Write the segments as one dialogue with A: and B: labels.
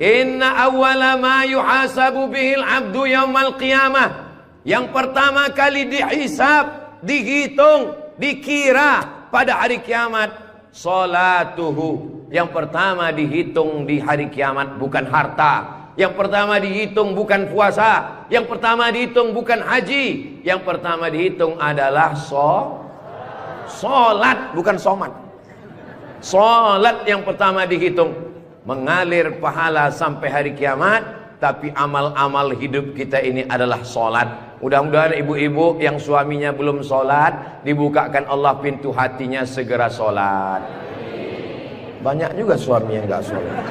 A: Inna awwala ma yuhasabu bihil abdu yaumal qiyamah. Yang pertama kali dihisab, dihitung, dikira pada hari kiamat, salatuhu. Yang pertama dihitung di hari kiamat bukan harta. Yang pertama dihitung bukan puasa. Yang pertama dihitung bukan haji. Yang pertama dihitung adalah solat, bukan somat. Solat yang pertama dihitung. Mengalir pahala sampai hari kiamat. Tapi amal-amal hidup kita ini adalah solat. Mudah-mudahan ibu-ibu yang suaminya belum solat, dibukakan Allah pintu hatinya segera solat. Banyak juga suami yang gak solat.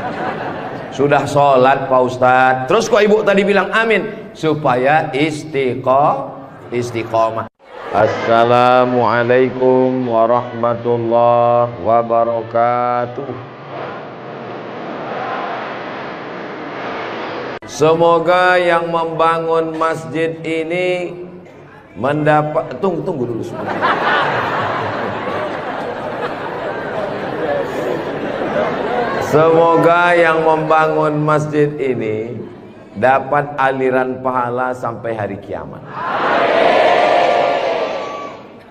A: Sudah sholat Pak Ustadz, terus kok ibu tadi bilang amin? Supaya istiqomah. Assalamualaikum warahmatullahi wabarakatuh. Semoga yang membangun masjid ini mendapat... Tunggu dulu sebentar. Semoga yang membangun masjid ini dapat aliran pahala sampai hari kiamat.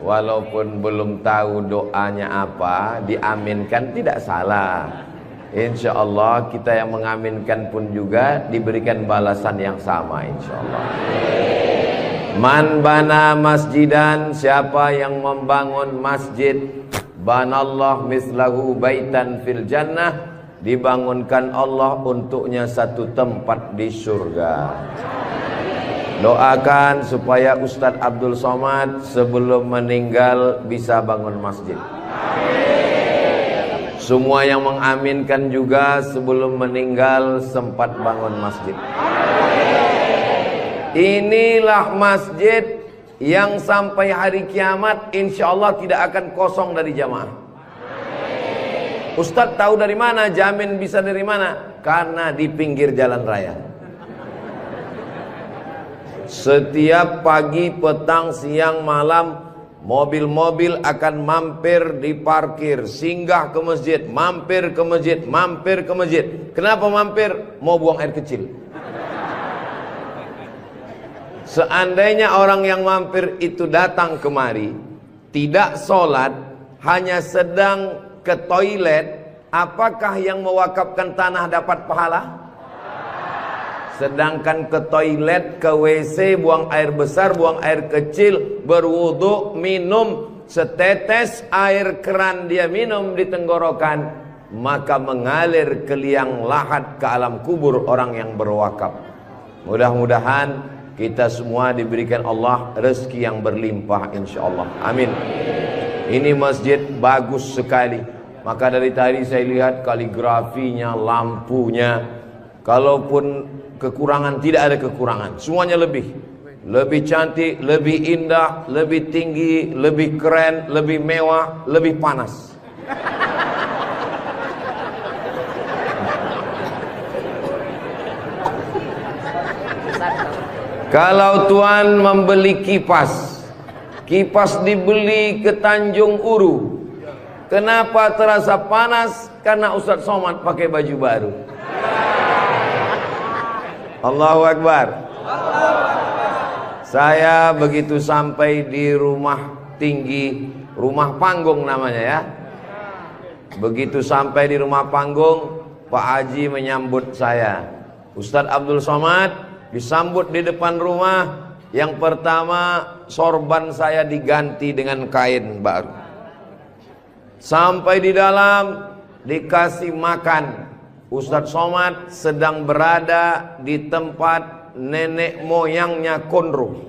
A: Walaupun belum tahu doanya apa, diaminkan tidak salah. Insya Allah kita yang mengaminkan pun juga diberikan balasan yang sama insya Allah. Man bana masjidan, siapa yang membangun masjid, banallah mislahu baitan fil jannah, dibangunkan Allah untuknya satu tempat di surga. Doakan supaya Ustadz Abdul Somad sebelum meninggal bisa bangun masjid. Semua yang mengaminkan juga sebelum meninggal sempat bangun masjid. Inilah masjid yang sampai hari kiamat insya Allah tidak akan kosong dari jamaah. Ustadz tahu dari mana? Jamin bisa dari mana? Karena di pinggir jalan raya. Setiap pagi, petang, siang, malam, mobil-mobil akan mampir di parkir, singgah ke masjid, mampir ke masjid, mampir ke masjid. Kenapa mampir? Mau buang air kecil. Seandainya orang yang mampir itu datang kemari, tidak sholat, hanya sedang ke toilet, apakah yang mewakafkan tanah dapat pahala? Sedangkan ke toilet, ke WC, buang air besar, buang air kecil, berwudu, minum setetes air keran dia minum di tenggorokan, maka mengalir ke liang lahat ke alam kubur orang yang berwakaf. Mudah-mudahan kita semua diberikan Allah rezeki yang berlimpah insyaallah. Amin. Ini masjid bagus sekali. Maka dari tadi saya lihat kaligrafinya, lampunya. Kalaupun kekurangan, tidak ada kekurangan. Semuanya lebih cantik, lebih indah, lebih tinggi, lebih keren, lebih mewah, lebih panas. Kalau tuan membeli kipas, kipas dibeli ke Tanjung Uru. Kenapa terasa panas? Karena Ustadz Somad pakai baju baru. Allahu Akbar. Saya begitu sampai di rumah tinggi, rumah panggung namanya ya. Begitu sampai di rumah panggung, Pak Haji menyambut saya. Ustadz Abdul Somad disambut di depan rumah. Yang pertama, sorban saya diganti dengan kain baru. Sampai di dalam dikasih makan. Ustadz Somad sedang berada di tempat nenek moyangnya Konro.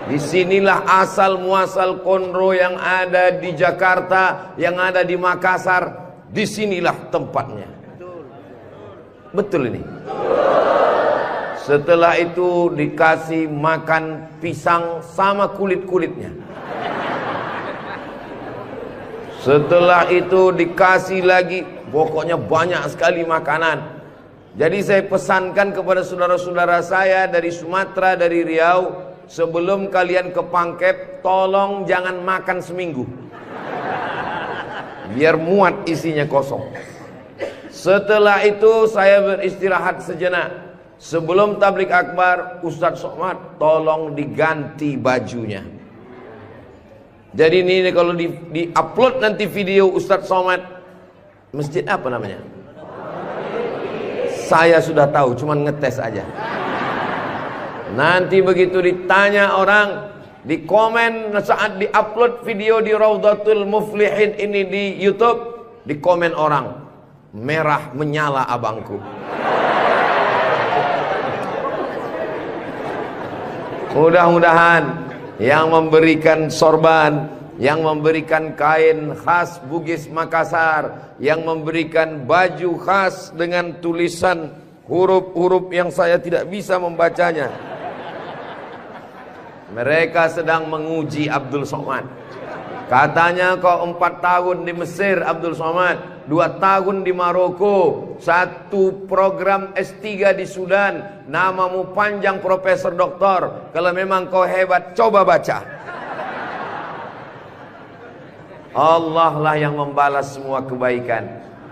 A: Disinilah asal muasal Konro yang ada di Jakarta, yang ada di Makassar. Disinilah tempatnya. Betul ini. Setelah itu dikasih makan pisang sama kulit-kulitnya. Setelah itu dikasih lagi, pokoknya banyak sekali makanan. Jadi saya pesankan kepada saudara-saudara saya dari Sumatera, dari Riau, sebelum kalian ke Pangkep, tolong jangan makan seminggu. Biar muat isinya kosong. Setelah itu saya beristirahat sejenak. Sebelum tablik akbar, Ustadz Somad tolong diganti bajunya. Jadi ini kalau di upload nanti video Ustadz Somad, masjid apa namanya? Saya sudah tahu, cuman ngetes aja. Nanti begitu ditanya orang, di komen saat di-upload video di Raudhatul Muflihin ini di YouTube, di komen orang, merah menyala abangku. Mudah-mudahan yang memberikan sorban, yang memberikan kain khas Bugis Makassar, yang memberikan baju khas dengan tulisan huruf-huruf yang saya tidak bisa membacanya, mereka sedang menguji Abdul Somad. Katanya kau 4 tahun di Mesir Abdul Somad, 2 tahun di Maroko, 1 program S3 di Sudan, namamu panjang profesor doktor. Kalau memang kau hebat, coba baca. Allah lah yang membalas semua kebaikan.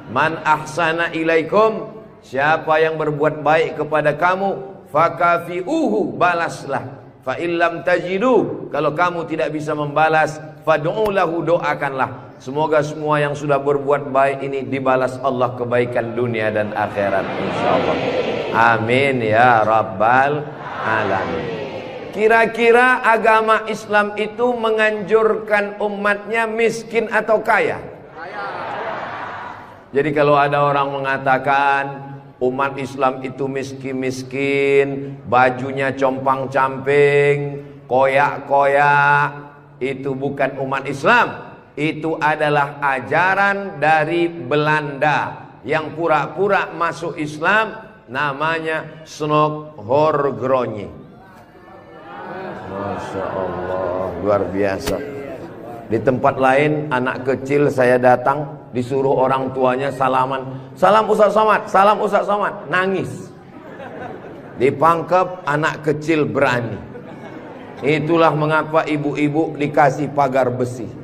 A: Man ahsana ilaikum, siapa yang berbuat baik kepada kamu, fakafi'uhu, balaslah. Fa illam tajidu, kalau kamu tidak bisa membalas, fad'u lahu, doakanlah. Semoga semua yang sudah berbuat baik ini dibalas Allah kebaikan dunia dan akhirat insyaallah. Amin ya rabbal alamin. Kira-kira agama Islam itu menganjurkan umatnya miskin atau kaya? Jadi kalau ada orang mengatakan umat Islam itu miskin-miskin, bajunya compang-camping, koyak-koyak, itu bukan umat Islam. Itu adalah ajaran dari Belanda yang pura-pura masuk Islam, namanya Snokhorgrony. Masya Allah, luar biasa. Di tempat lain anak kecil saya datang, disuruh orang tuanya salaman, salam Ustadz Somad, salam Ustadz Somad, nangis. Dipangkep, anak kecil berani. Itulah mengapa ibu-ibu dikasih pagar besi.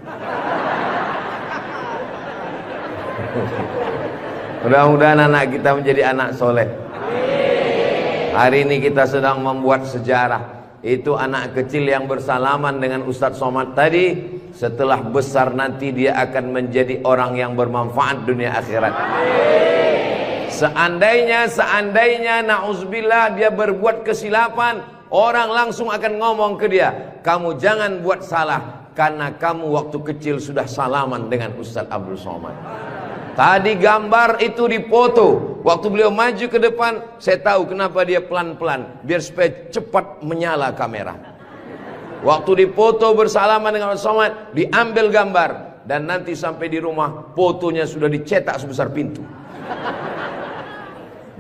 A: Mudah-mudahan anak kita menjadi anak soleh. Hari ini kita sedang membuat sejarah. Itu anak kecil yang bersalaman dengan Ustadz Somad tadi, setelah besar nanti dia akan menjadi orang yang bermanfaat dunia akhirat. Seandainya na'udzubillah dia berbuat kesilapan, orang langsung akan ngomong ke dia, kamu jangan buat salah, karena kamu waktu kecil sudah salaman dengan Ustadz Abdul Somad. Tadi gambar itu dipoto. Waktu beliau maju ke depan, saya tahu kenapa dia pelan-pelan, biar supaya cepat menyala kamera. Waktu dipoto bersalaman dengan Ustadz Somad, diambil gambar, dan nanti sampai di rumah fotonya sudah dicetak sebesar pintu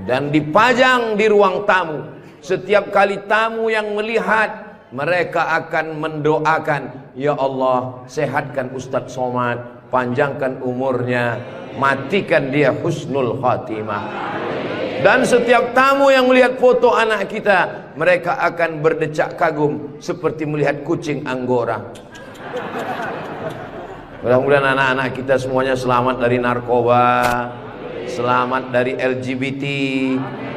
A: dan dipajang di ruang tamu. Setiap kali tamu yang melihat, mereka akan mendoakan, ya Allah, sehatkan Ustadz Somad, panjangkan umurnya, matikan dia husnul khatimah. Dan setiap tamu yang melihat foto anak kita, mereka akan berdecak kagum seperti melihat kucing Anggora. Mudah-mudahan anak-anak kita semuanya selamat dari narkoba, selamat dari LGBT,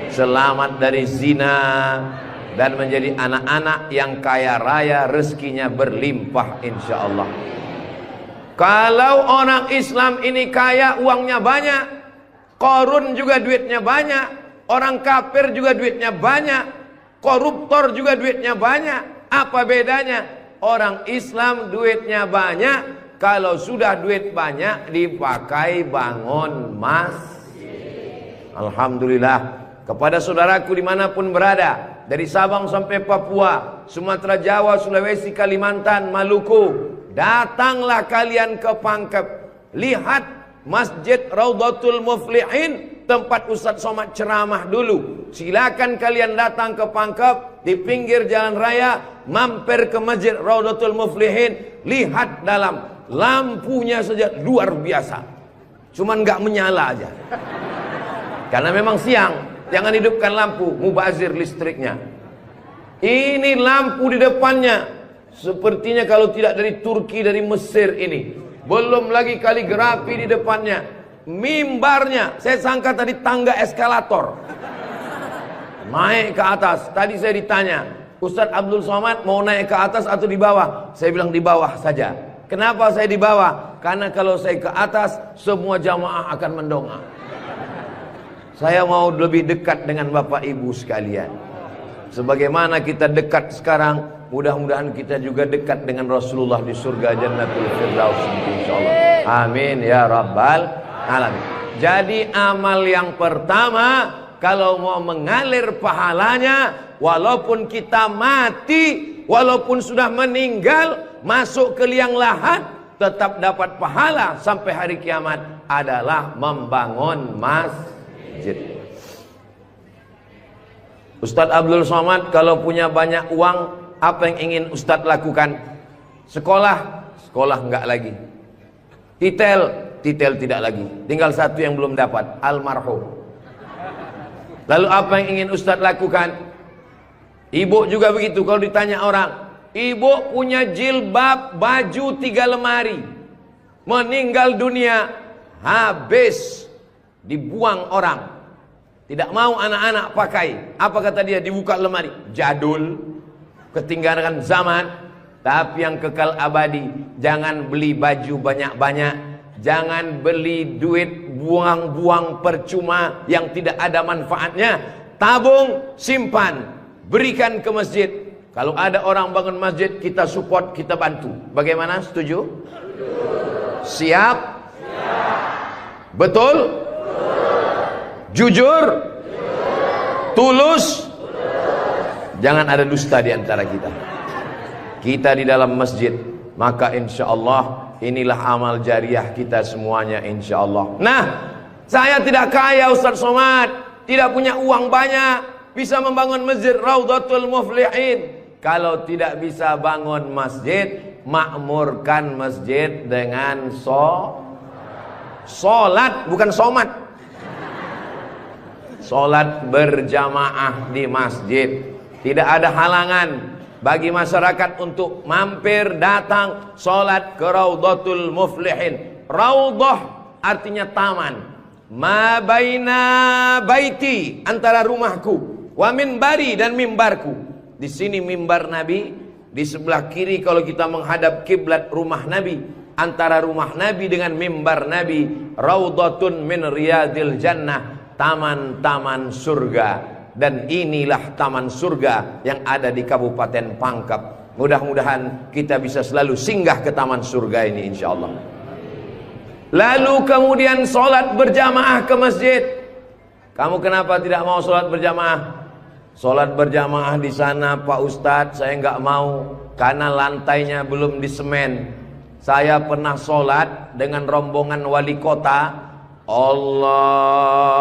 A: selamat dari zina, dan menjadi anak-anak yang kaya raya, rezekinya berlimpah insyaallah. Kalau orang Islam ini kaya, uangnya banyak, Qarun juga duitnya banyak, orang kafir juga duitnya banyak, koruptor juga duitnya banyak. Apa bedanya? Orang Islam duitnya banyak, kalau sudah duit banyak dipakai bangun masjid. Alhamdulillah. Kepada saudaraku dimanapun berada, dari Sabang sampai Papua, Sumatera, Jawa, Sulawesi, Kalimantan, Maluku, datanglah kalian ke Pangkep. Lihat Masjid Raudhatul Muflihin, tempat Ustadz Somad ceramah dulu. Silakan kalian datang ke Pangkep, di pinggir jalan raya, mampir ke Masjid Raudhatul Muflihin. Lihat dalam, lampunya saja luar biasa, cuman gak menyala aja, karena memang siang. Jangan hidupkan lampu, mubazir listriknya. Ini lampu di depannya, sepertinya kalau tidak dari Turki, dari Mesir ini. Belum lagi kaligrafi di depannya. mimbarnya, saya sangka tadi tangga eskalator. Naik ke atas. Tadi saya ditanya, Ustadz Abdul Somad mau naik ke atas atau di bawah? Saya bilang di bawah saja. Kenapa saya di bawah? Karena kalau saya ke atas, semua jamaah akan mendongak. Saya mau lebih dekat dengan Bapak Ibu sekalian. Sebagaimana kita dekat sekarang, mudah-mudahan kita juga dekat dengan Rasulullah di surga Jannatul Firdaus, insyaallah. Amin ya rabbal alamin. Jadi amal yang pertama, kalau mau mengalir pahalanya, walaupun kita mati, walaupun sudah meninggal, masuk ke liang lahat, tetap dapat pahala sampai hari kiamat, adalah membangun masjid. Ustadz Abdul Somad kalau punya banyak uang, apa yang ingin Ustadz lakukan? Sekolah, sekolah enggak lagi. Titel, titel tidak lagi. Tinggal satu yang belum dapat, almarhum. Lalu apa yang ingin Ustadz lakukan? Ibu juga begitu. Kalau ditanya orang, ibu punya jilbab, baju 3 lemari, meninggal dunia, habis, dibuang orang, tidak mau anak-anak pakai. Apa kata dia? Dibuka lemari, jadul, ketinggalan zaman. Tapi yang kekal abadi, jangan beli baju banyak-banyak, jangan beli duit buang-buang percuma yang tidak ada manfaatnya. Tabung, simpan, berikan ke masjid. Kalau ada orang bangun masjid, kita support, kita bantu. Bagaimana? Setuju? Siap? Betul? Jujur? Tulus? Jangan ada dusta di antara kita. Kita di dalam masjid, maka insya Allah inilah amal jariah kita semuanya, insya Allah. Nah, saya tidak kaya Ustadz Somad, tidak punya uang banyak, bisa membangun masjid Raudhatul Muflihin. Kalau tidak bisa bangun masjid, makmurkan masjid dengan sholat, bukan somat. Sholat berjamaah di masjid. Tidak ada halangan bagi masyarakat untuk mampir datang sholat ke Raudhatul Muflihin. Raudhah artinya taman. Ma baina baiti, antara rumahku, wa minbari, dan mimbarku. Di sini mimbar Nabi, di sebelah kiri kalau kita menghadap kiblat rumah Nabi. Antara rumah Nabi dengan mimbar Nabi, Raudhatun min riyadil jannah, taman-taman surga. Dan inilah taman surga yang ada di Kabupaten Pangkep. Mudah-mudahan kita bisa selalu singgah ke taman surga ini, insya Allah. Lalu kemudian sholat berjamaah ke masjid. Kamu kenapa tidak mau sholat berjamaah? Sholat berjamaah di sana Pak Ustadz, saya nggak mau karena lantainya belum disemen. Saya pernah sholat dengan rombongan wali kota. Allahu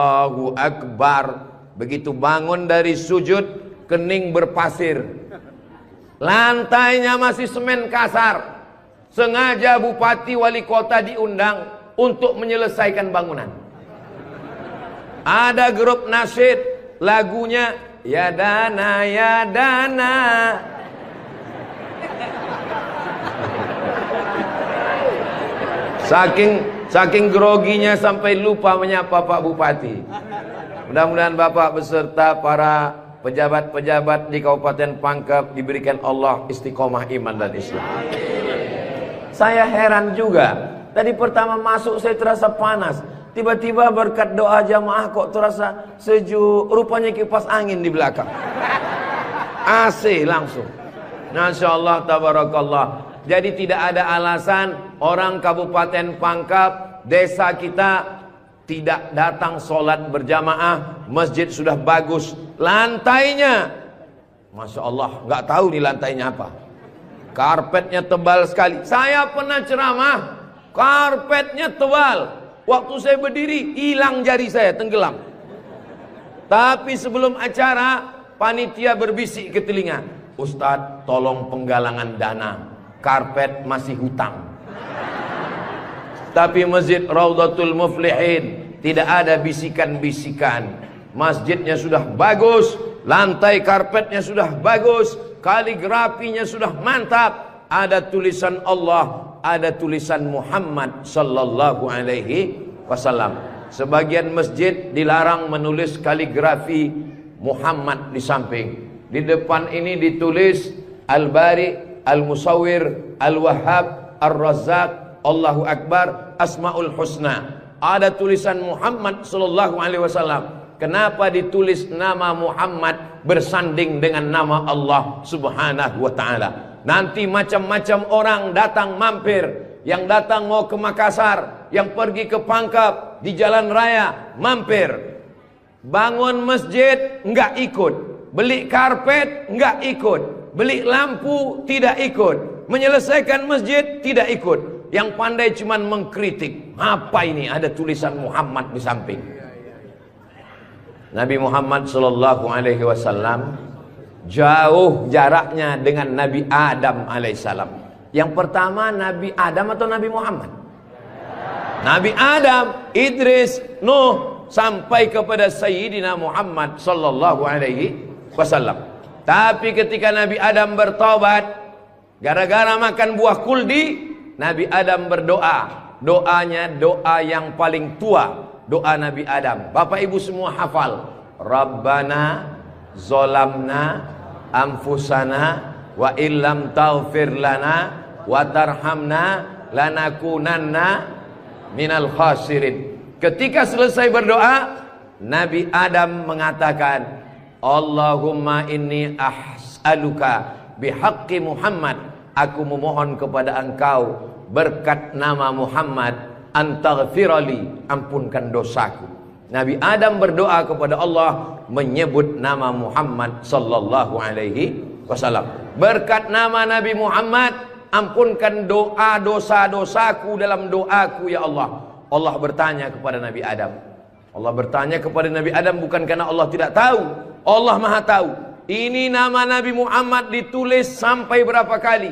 A: Akbar. Begitu bangun dari sujud, kening berpasir, lantainya masih semen kasar. Sengaja bupati wali kota diundang untuk menyelesaikan bangunan. Ada grup nasyid, lagunya ya dana ya dana. Saking groginya sampai lupa menyapa Pak Bupati. Mudah-mudahan Bapak beserta para pejabat-pejabat di Kabupaten Pangkep diberikan Allah istiqomah iman dan Islam. Saya heran juga. Tadi pertama masuk saya terasa panas. Tiba-tiba berkat doa jamaah kok terasa sejuk. Rupanya kipas angin di belakang. AC langsung. Masya Allah, tabarakallah. Jadi tidak ada alasan orang Kabupaten Pangkep, desa kita, tidak datang sholat berjamaah. Masjid sudah bagus, lantainya Masya Allah, nggak tahu nih lantainya apa. Karpetnya tebal sekali. Saya pernah ceramah, karpetnya tebal. Waktu saya berdiri, hilang jari saya, tenggelam. Tapi sebelum acara, panitia berbisik ke telinga, Ustadz tolong penggalangan dana, karpet masih hutang. Tapi masjid Raudhatul Muflihin tidak ada bisikan-bisikan. Masjidnya sudah bagus, lantai karpetnya sudah bagus, kaligrafinya sudah mantap. Ada tulisan Allah, ada tulisan Muhammad sallallahu alaihi wasallam. Sebagian masjid dilarang menulis kaligrafi Muhammad di samping. Di depan ini ditulis Al-Bari, Al-Musawwir, Al-Wahhab, Ar-Razzaq, Allahu Akbar, Asmaul Husna. Ada tulisan Muhammad sallallahu alaihi wasallam. Kenapa ditulis nama Muhammad bersanding dengan nama Allah Subhanahu wa taala? Nanti macam-macam orang datang mampir. Yang datang mau ke Makassar, yang pergi ke Pangkep, di jalan raya mampir. Bangun masjid enggak ikut, beli karpet enggak ikut, beli lampu tidak ikut, menyelesaikan masjid tidak ikut. Yang pandai cuman mengkritik. Apa ini ada tulisan Muhammad di samping? Nabi Muhammad sallallahu alaihi wasallam jauh jaraknya dengan Nabi Adam alaihissalam. Yang pertama Nabi Adam atau Nabi Muhammad? Nabi Adam, Idris, Nuh, sampai kepada Sayyidina Muhammad sallallahu alaihi wasallam. Tapi ketika Nabi Adam bertobat gara-gara makan buah kuldi, Nabi Adam berdoa. Doanya doa yang paling tua, doa Nabi Adam. Bapak Ibu semua hafal. Rabbana zolamna anfusana wa illam taghfir lana wa tarhamna lanakunanna minal khasirin. Ketika selesai berdoa, Nabi Adam mengatakan, Allahumma inni as'aluka bihaqqi Muhammad, aku memohon kepada engkau berkat nama Muhammad, antaghfirali, ampunkan dosaku. Nabi Adam berdoa kepada Allah menyebut nama Muhammad sallallahu alaihi wasallam. Berkat nama Nabi Muhammad, ampunkan doa dosa-dosaku dalam doaku ya Allah. Allah bertanya kepada Nabi Adam. Allah bertanya kepada Nabi Adam bukan karena Allah tidak tahu. Allah Maha tahu. Ini nama Nabi Muhammad ditulis sampai berapa kali?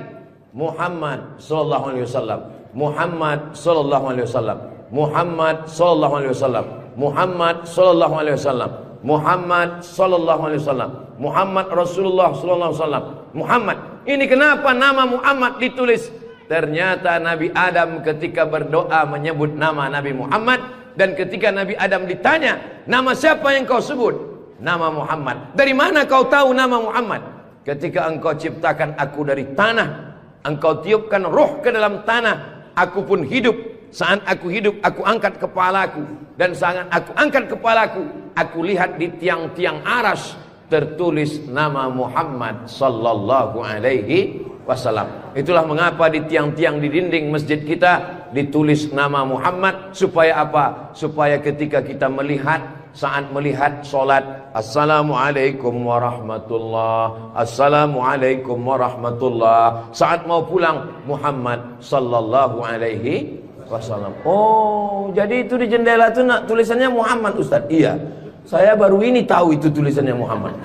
A: Muhammad sallallahu alaihi wasallam. Muhammad sallallahu alaihi wasallam. Muhammad sallallahu alaihi wasallam. Muhammad sallallahu alaihi wasallam. Muhammad sallallahu alaihi wasallam. Muhammad Rasulullah sallallahu alaihi wasallam. Muhammad. Ini kenapa nama Muhammad ditulis? Ternyata Nabi Adam ketika berdoa menyebut nama Nabi Muhammad, dan ketika Nabi Adam ditanya, nama siapa yang kau sebut? Nama Muhammad. Dari mana kau tahu nama Muhammad? Ketika engkau ciptakan aku dari tanah, engkau tiupkan roh ke dalam tanah, aku pun hidup. Saat aku hidup, aku angkat kepalaku, dan saat aku angkat kepalaku, aku lihat di tiang-tiang aras tertulis nama Muhammad sallallahu alaihi wasallam. Itulah mengapa di tiang-tiang di dinding masjid kita ditulis nama Muhammad. Supaya apa? Supaya ketika kita melihat, saat melihat solat, Assalamualaikum warahmatullah, Assalamualaikum warahmatullah. Saat mau pulang, Muhammad sallallahu alaihi wasallam. Oh, jadi itu di jendela itu tulisannya Muhammad, Ustaz? Iya, saya baru ini tahu itu tulisannya Muhammad.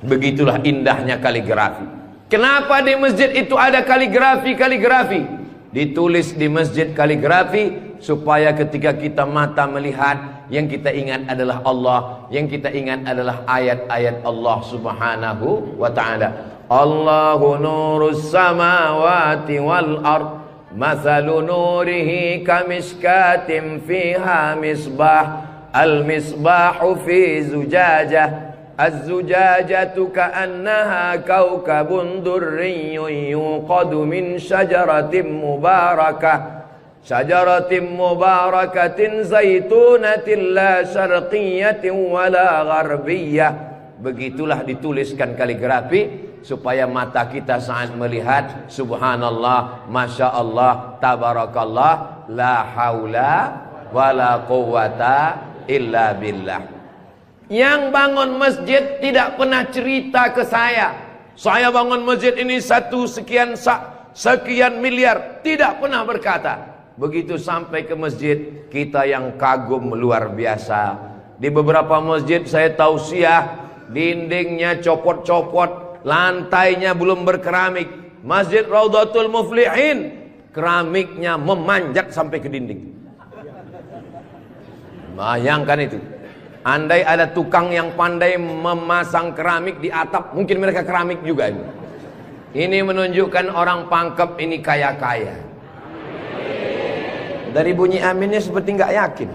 A: Begitulah indahnya kaligrafi. Kenapa di masjid itu ada kaligrafi? Ditulis di masjid kaligrafi supaya ketika kita mata melihat, yang kita ingat adalah Allah, yang kita ingat adalah ayat-ayat Allah Subhanahu wa taala. Allahu nurus samawati wal ard, mathalu nurihi kamishkatin fiha misbah, al-misbahu fi zujajah, az-zujajatu ka'annaha kawkabun durriyyun yuqadu min syajaratin mubarakatin zaitunatin la syarqiyatin wala gharbiyah. Begitulah dituliskan kaligrafi supaya mata kita saat melihat, subhanallah, masya Allah, tabarakallah, la haula wala quwata illa billah. Yang bangun masjid tidak pernah cerita ke saya bangun masjid ini sekian miliar, tidak pernah berkata. Begitu sampai ke masjid, kita yang kagum luar biasa. Di beberapa masjid saya tausiah, dindingnya copot-copot, lantainya belum berkeramik. Masjid Raudhatul Muflihin, keramiknya memanjat sampai ke dinding. Bayangkan itu. Andai ada tukang yang pandai memasang keramik di atap, mungkin mereka keramik juga ini. Ini menunjukkan orang Pangkep ini kaya-kaya. Dari bunyi aminnya seperti nggak yakin.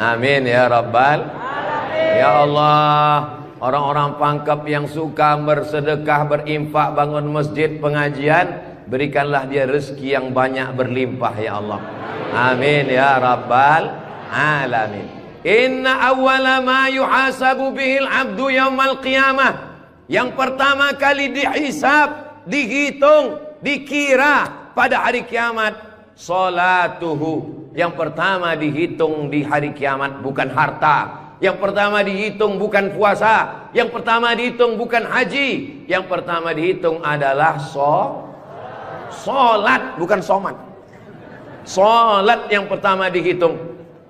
A: Amin ya Rabbal Alamin. Ya Allah, orang-orang pangkep yang suka bersedekah, berinfak, bangun masjid, pengajian, berikanlah dia rezeki yang banyak berlimpah ya Allah. Amin ya Rabbal Alamin. Inna awwala ma yuhasabu bihil abdu yaumal qiyamah. Yang pertama kali dihisab, dihitung, dikira pada hari kiamat, salatuhu. Yang pertama dihitung di hari kiamat bukan harta. Yang pertama dihitung bukan puasa. Yang pertama dihitung bukan haji. Yang pertama dihitung adalah solat, bukan somat. Solat yang pertama dihitung.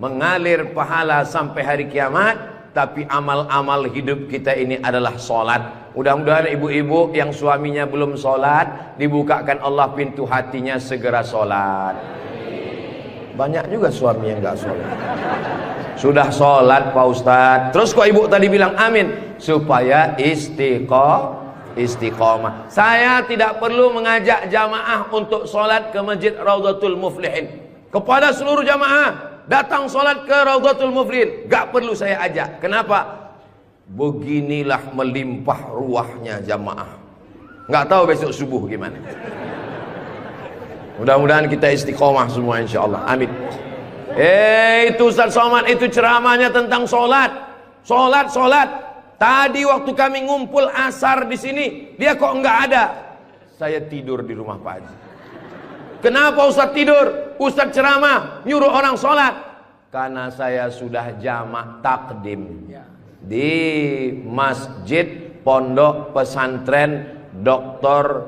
A: Mengalir pahala sampai hari kiamat. Tapi amal-amal hidup kita ini adalah solat. Mudah-mudahan ibu-ibu yang suaminya belum solat, dibukakan Allah pintu hatinya, segera solat. Banyak juga suami yang gak solat. Sudah solat Pak Ustadz, terus kok ibu tadi bilang amin? Supaya istiqomah. Saya tidak perlu mengajak jamaah untuk solat ke Masjid Raudhatul Muflihin. Kepada seluruh jamaah, datang solat ke Raudhatul Muflihin, gak perlu saya ajak. Kenapa? Beginilah melimpah ruahnya jamaah. Gak tahu besok subuh gimana. Mudah-mudahan kita istiqomah semua insyaallah. Amin. Itu Ustaz Somad itu ceramahnya tentang solat. Solat. Tadi waktu kami ngumpul asar di sini, dia kok enggak ada. Saya tidur di rumah Pak Haji. Kenapa Ustaz tidur? Ustaz ceramah nyuruh orang solat. Karena saya sudah jamak takdim di Masjid Pondok Pesantren Dr.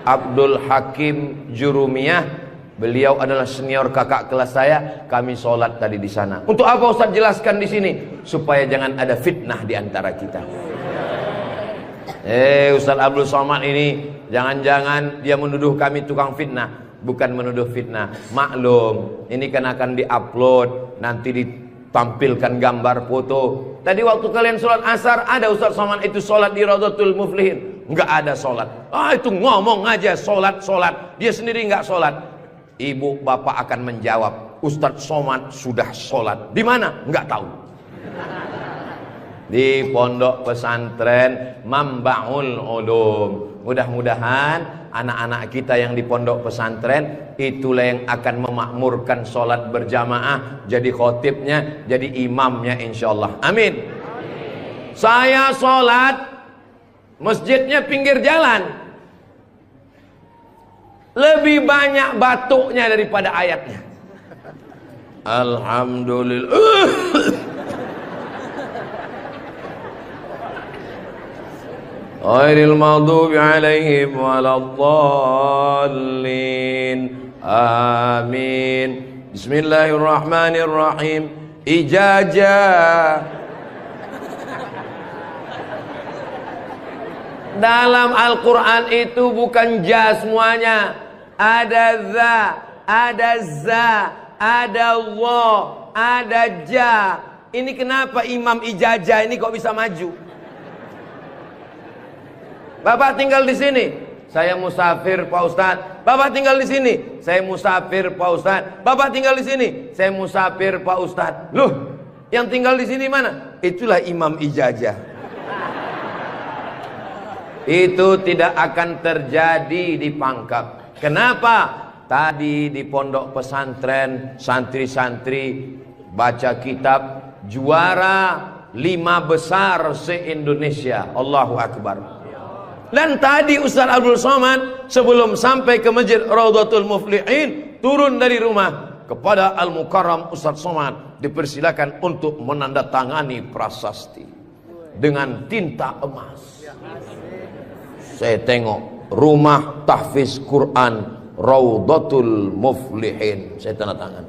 A: Abdul Hakim Jurumiyah. Beliau adalah senior kakak kelas saya. Kami sholat tadi di sana. Untuk apa Ustaz jelaskan di sini? Supaya jangan ada fitnah di antara kita. Ustaz Abdul Somad ini jangan-jangan dia menuduh kami tukang fitnah. Bukan menuduh fitnah. Maklum, ini kan akan diupload, nanti ditampilkan gambar foto. Tadi waktu kalian sholat asar, ada Ustaz Somad itu sholat di Raudhatul Muflihin. Enggak ada sholat. Itu ngomong aja sholat. Dia sendiri enggak sholat. Ibu bapak akan menjawab, Ustaz Somad sudah sholat. Di mana? Enggak tahu. Di Pondok Pesantren Mambaul Ulum. Mudah-mudahan anak-anak kita yang di pondok pesantren itulah yang akan memakmurkan sholat berjamaah, jadi khotibnya, jadi imamnya insyaallah. Amin. Saya sholat, masjidnya pinggir jalan, lebih banyak batuknya daripada ayatnya. Alhamdulillah. Ghairil maghdubi alaihim waladdallin. Amin. Bismillahirrahmanirrahim. Ijazah. Dalam Al-Quran itu bukan ja semuanya. Ada za, ada za, ada Allah, ada ja. Ini kenapa Imam Ijazah ini kok bisa maju? Bapak tinggal di sini, saya musafir Pak Ustadz. Bapak tinggal di sini, saya musafir Pak Ustadz. Bapak tinggal di sini, saya musafir Pak Ustadz. Loh, yang tinggal di sini mana? Itulah Imam Ijazah. Itu tidak akan terjadi di Pangkep. Kenapa? Tadi di pondok pesantren santri-santri baca kitab juara 5 besar se-Indonesia. Allahu Akbar. Dan tadi Ustaz Abdul Somad sebelum sampai ke Masjid Raudhatul Muflihin turun dari rumah, kepada Al-Mukarram Ustaz Somad dipersilakan untuk menandatangani prasasti dengan tinta emas. Saya tengok rumah tahfiz Quran Raudhatul Muflihin, saya tanda tangan.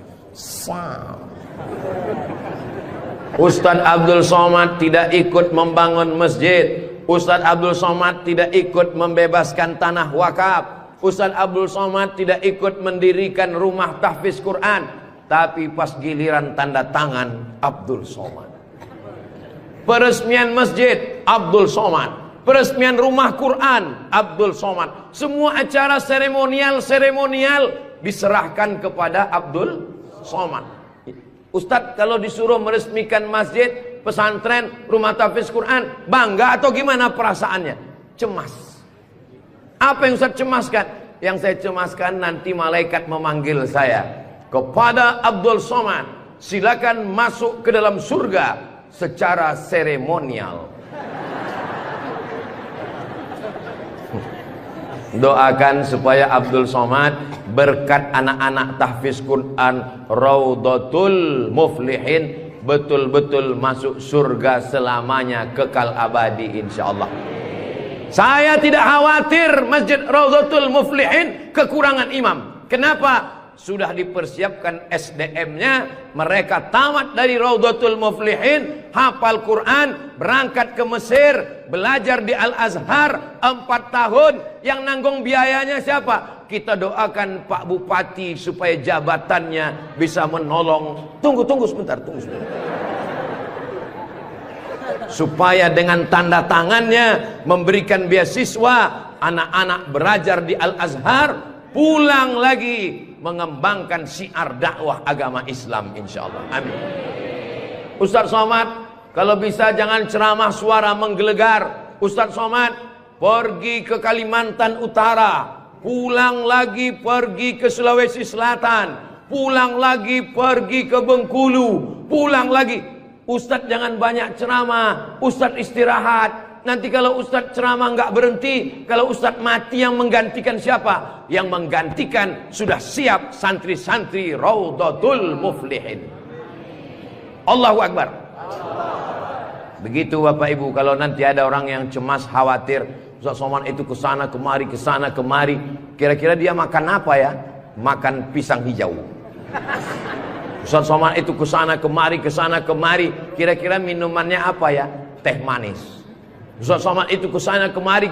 A: Ustaz Abdul Somad tidak ikut membangun masjid. Ustaz Abdul Somad tidak ikut membebaskan tanah wakaf. Ustaz Abdul Somad tidak ikut mendirikan rumah tahfiz Quran. Tapi pas giliran tanda tangan Abdul Somad, peresmian masjid Abdul Somad, Peresmian rumah Quran Abdul Somad. Semua acara seremonial diserahkan kepada Abdul Somad. Ustadz kalau disuruh meresmikan masjid, pesantren, rumah tahfiz Quran, bangga atau gimana perasaannya? Cemas. Apa yang Ustadz cemaskan? Yang saya cemaskan nanti malaikat memanggil saya. Kepada Abdul Somad, silakan masuk ke dalam surga secara seremonial. Doakan supaya Abdul Somad berkat anak-anak tahfiz Quran Raudhatul Muflihin betul-betul masuk surga selamanya, kekal abadi insyaallah. Saya tidak khawatir Masjid Raudhatul Muflihin kekurangan imam. Kenapa? Sudah dipersiapkan SDM-nya. Mereka tamat dari Raudhatul Muflihin, hafal Quran, berangkat ke Mesir, belajar di Al-Azhar 4 tahun. Yang nanggung biayanya siapa? Kita doakan Pak Bupati supaya jabatannya bisa menolong. Tunggu sebentar. Supaya dengan tanda tangannya memberikan beasiswa, anak-anak belajar di Al-Azhar, pulang lagi mengembangkan syiar dakwah agama Islam insyaallah. Amin. Ustadz Somad, kalau bisa jangan ceramah suara menggelegar. Ustadz Somad pergi ke Kalimantan Utara, pulang lagi pergi ke Sulawesi Selatan, pulang lagi pergi ke Bengkulu, pulang lagi. Ustadz jangan banyak ceramah, Ustadz istirahat. Nanti kalau Ustadz ceramah nggak berhenti, kalau Ustadz mati yang menggantikan siapa? Yang menggantikan sudah siap santri-santri Raudhatul Muflihin. Allahu Akbar. Begitu Bapak Ibu, kalau nanti ada orang yang cemas, khawatir, Ustadz Somad itu kesana kemari, kira-kira dia makan apa ya? Makan pisang hijau. Ustadz Somad itu kesana kemari, kira-kira minumannya apa ya? Teh manis. Ustadz Somad itu kesana kemari,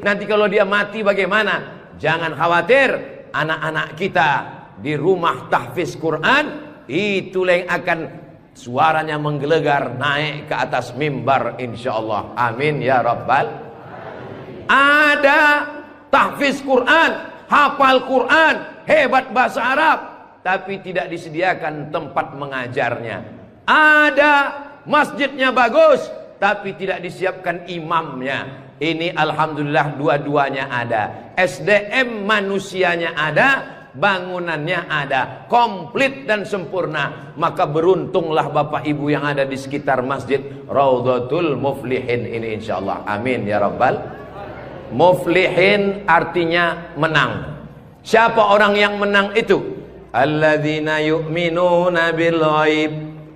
A: nanti kalau dia mati bagaimana? Jangan khawatir, anak-anak kita di rumah tahfiz Quran itulah yang akan suaranya menggelegar naik ke atas mimbar insyaallah. Amin ya rabbal. Ada tahfiz Quran, hafal Quran, hebat bahasa Arab, tapi tidak disediakan tempat mengajarnya. Ada masjidnya bagus, tapi tidak disiapkan imamnya. Ini alhamdulillah dua-duanya ada. SDM manusianya ada, bangunannya ada, komplit dan sempurna. Maka beruntunglah Bapak Ibu yang ada di sekitar Masjid Raudhatul Muflihin ini insyaallah. Amin ya rabbal. Muflihin artinya menang. Siapa orang yang menang itu? Alladzina yu'minuna bil ghaib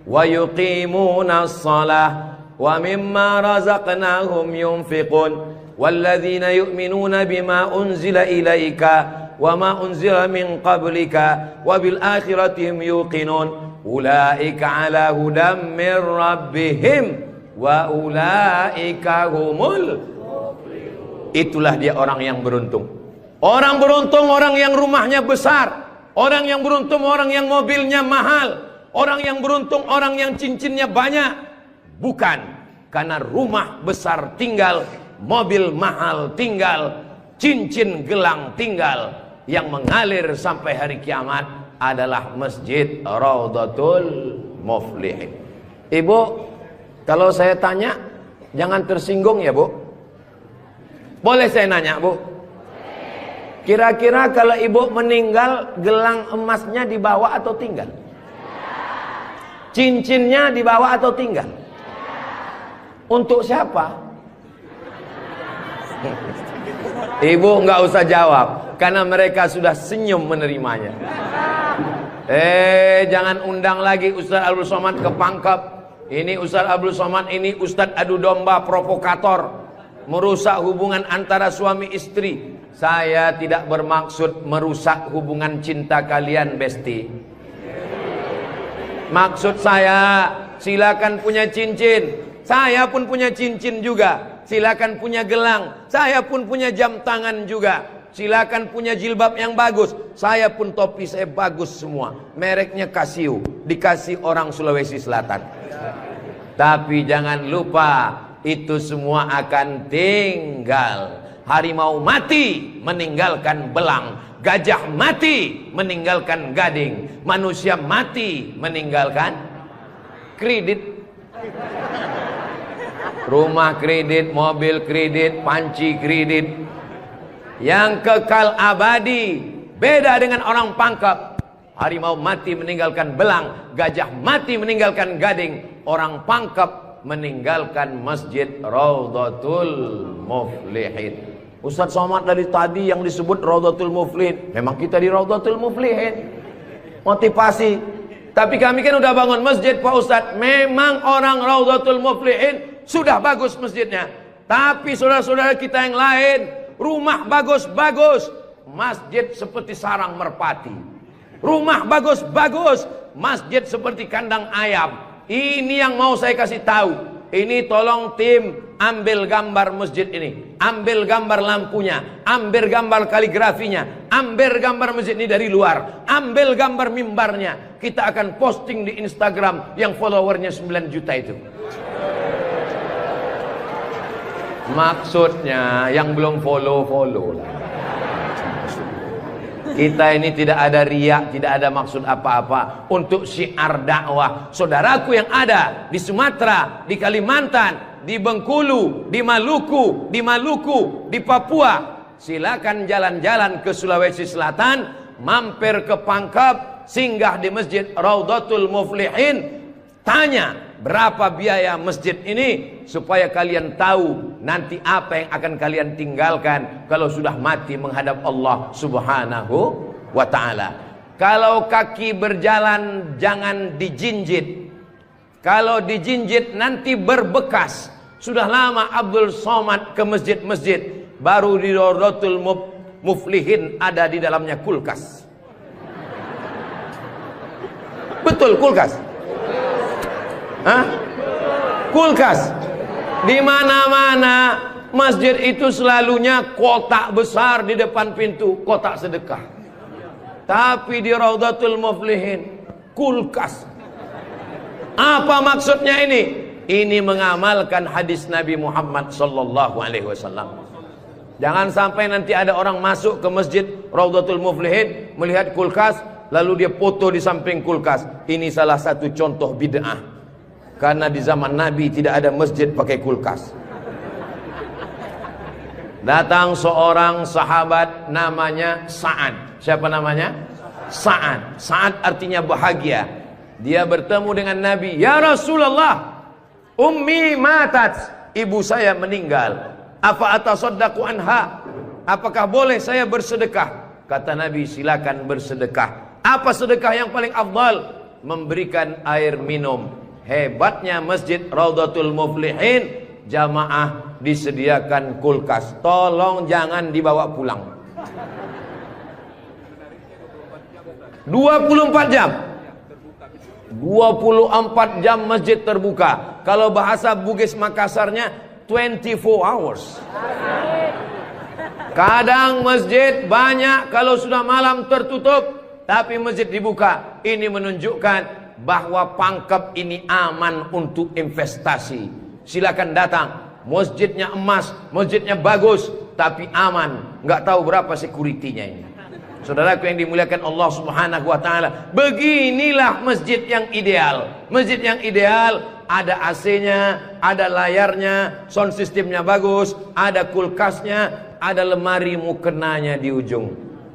A: wa yuqimuna shalah wa mimma razaqnahum yunfiqun walladzina yu'minuna bima unzila ilaika wa ma unzila min qablika wa bil akhirati hum yuqinun ulaika ala hudam min rabbihim wa ulaika humul muflihun. Itulah dia orang yang beruntung. Orang beruntung orang yang rumahnya besar, orang yang beruntung orang yang mobilnya mahal, orang yang beruntung orang yang cincinnya banyak. Bukan karena rumah besar tinggal, mobil mahal tinggal, cincin gelang tinggal. Yang mengalir sampai hari kiamat adalah Masjid Raudhatul Muflihin. Ibu, kalau saya tanya jangan tersinggung ya Bu. Boleh saya nanya Bu? Kira-kira kalau ibu meninggal, gelang emasnya dibawa atau tinggal? Cincinnya dibawa atau tinggal? Untuk siapa? Ibu nggak usah jawab, karena mereka sudah senyum menerimanya. Jangan undang lagi Ustadz Abdul Somad ke Pangkep. Ini Ustadz Abdul Somad ini Ustadz adu domba, provokator, merusak hubungan antara suami istri. Saya tidak bermaksud merusak hubungan cinta kalian, Besti. Maksud saya, silakan punya cincin. Saya pun punya cincin juga. Silakan punya gelang. Saya pun punya jam tangan juga. Silakan punya jilbab yang bagus. Saya pun topi saya bagus semua. Mereknya Casio. Dikasih orang Sulawesi Selatan. Tapi jangan lupa, itu semua akan tinggal. Harimau mati meninggalkan belang, gajah mati meninggalkan gading, manusia mati meninggalkan kredit. Rumah kredit, mobil kredit, panci kredit. Yang kekal abadi beda dengan orang pangkep. Harimau mati meninggalkan belang, gajah mati meninggalkan gading, orang pangkep meninggalkan masjid Raudhatul Muflihin. Ustaz Somad dari tadi yang disebut Raudhatul Muflihin, memang kita di Raudhatul Muflihin, motivasi. Tapi kami kan udah bangun masjid Pak Ustaz. Memang orang Raudhatul Muflihin sudah bagus masjidnya. Tapi saudara-saudara kita yang lain, rumah bagus-bagus, masjid seperti sarang merpati. Rumah bagus-bagus, masjid seperti kandang ayam. Ini yang mau saya kasih tahu. Ini tolong tim ambil gambar masjid ini, ambil gambar lampunya, ambil gambar kaligrafinya, ambil gambar masjid ini dari luar, ambil gambar mimbarnya. Kita akan posting di Instagram yang followernya 9 juta itu. Maksudnya yang belum follow lah. Kita ini tidak ada riak, tidak ada maksud apa-apa. Untuk syiar dakwah saudaraku yang ada di Sumatera, di Kalimantan, di Bengkulu, di Maluku, di Papua, silakan jalan-jalan ke Sulawesi Selatan, mampir ke Pangkep, singgah di masjid Raudhatul Muflihin, tanya berapa biaya masjid ini, supaya kalian tahu nanti apa yang akan kalian tinggalkan kalau sudah mati menghadap Allah Subhanahu wa ta'ala. Kalau kaki berjalan jangan dijinjit. Kalau dijinjit nanti berbekas. Sudah lama Abdul Somad ke masjid-masjid, baru di Raudhatul Muflihin ada di dalamnya kulkas. Betul, kulkas. Hah? Kulkas. Di mana-mana masjid itu selalunya kotak besar di depan pintu, kotak sedekah. Tapi di Raudhatul Muflihin kulkas. Apa maksudnya ini? Ini mengamalkan hadis Nabi Muhammad sallallahu alaihi wasallam. Jangan sampai nanti ada orang masuk ke masjid Raudhatul Muflihin melihat kulkas, lalu dia foto di samping kulkas. Ini salah satu contoh bid'ah. Karena di zaman Nabi tidak ada masjid pakai kulkas. Datang seorang sahabat namanya Sa'ad. Siapa namanya? Sa'ad. Sa'ad artinya bahagia. Dia bertemu dengan Nabi. Ya Rasulullah, ummi matat, ibu saya meninggal. Apa atasaddaqu anha? Apakah boleh saya bersedekah? Kata Nabi, silakan bersedekah. Apa sedekah yang paling afdal? Memberikan air minum. Hebatnya masjid Raudhatul Muflihin, jamaah disediakan kulkas. Tolong jangan dibawa pulang. 24 jam. 24 jam masjid terbuka. Kalau bahasa Bugis Makassarnya 24 hours. Kadang masjid banyak, kalau sudah malam tertutup, tapi masjid dibuka. Ini menunjukkan bahwa Pangkep ini aman untuk investasi. Silakan datang. Masjidnya emas, masjidnya bagus, tapi aman. Nggak tahu berapa security-nya ini. Saudaraku yang dimuliakan Allah Subhanahu wa ta'ala, beginilah masjid yang ideal. Masjid yang ideal, ada AC-nya, ada layarnya, sound systemnya bagus, ada kulkasnya, ada lemari mukenanya di ujung.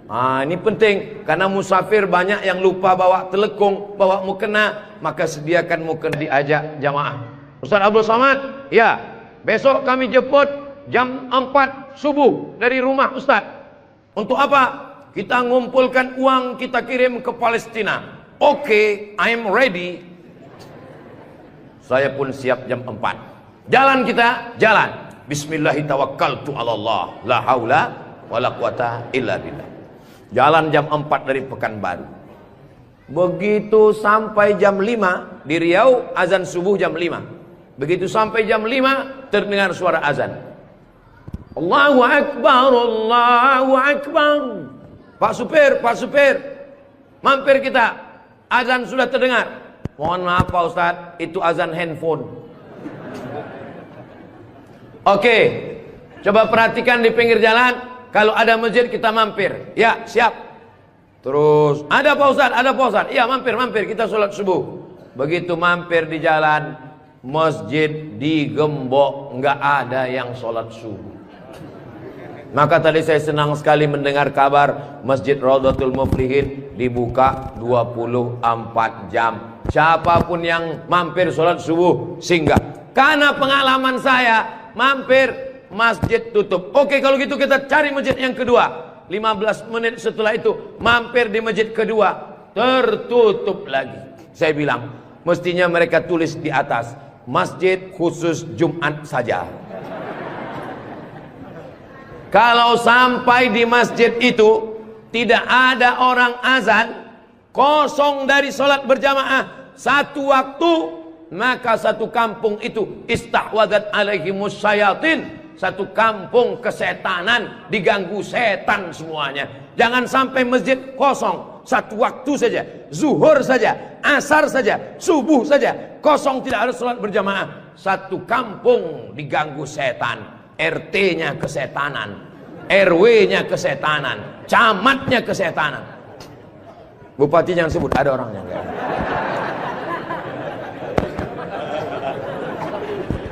A: Ini penting, karena musafir banyak yang lupa bawa telekung, bawa mukena, maka sediakan mukena. Diajak jamaah. Ustaz Abdul Somad, ya, besok kami jemput jam 4 subuh dari rumah Ustaz. Untuk apa? Kita ngumpulkan uang, kita kirim ke Palestina. Oke, I'm ready. Saya pun siap jam 4. Jalan kita, jalan. Bismillahirrahmanirrahim. Allah, la haula wala quwata illa billah. Jalan jam 4 dari Pekanbaru. Begitu sampai jam 5 di Riau, azan subuh jam 5. Begitu sampai jam 5 terdengar suara azan. Allahu Akbar, Allahu Akbar. Pak supir, mampir kita. Azan sudah terdengar. Mohon maaf Pak Ustadz, itu azan handphone. Oke, coba perhatikan di pinggir jalan. Kalau ada masjid kita mampir. Ya, siap. Terus, ada Pak Ustadz, ada Pak Ustadz. Iya, mampir, kita sholat subuh. Begitu mampir di jalan, masjid digembok, nggak ada yang sholat subuh. Maka tadi saya senang sekali mendengar kabar Masjid Raudhatul Muflihin dibuka 24 jam. Siapapun yang mampir sholat subuh singgah. Karena pengalaman saya mampir masjid tutup. Oke, kalau gitu kita cari masjid yang kedua. 15 menit setelah itu mampir di masjid kedua, tertutup lagi. Saya bilang, mestinya mereka tulis di atas, masjid khusus Jumat saja. Kalau sampai di masjid itu tidak ada orang azan, kosong dari sholat berjamaah satu waktu, maka satu kampung itu istahwadat alaihimus syayatin. Satu kampung kesetanan, diganggu setan semuanya. Jangan sampai masjid kosong satu waktu saja, zuhur saja, asar saja, subuh saja, kosong tidak ada sholat berjamaah. Satu kampung diganggu setan. RT-nya kesetanan, RW-nya kesetanan, camatnya kesetanan. Bupati jangan sebut, ada orangnya.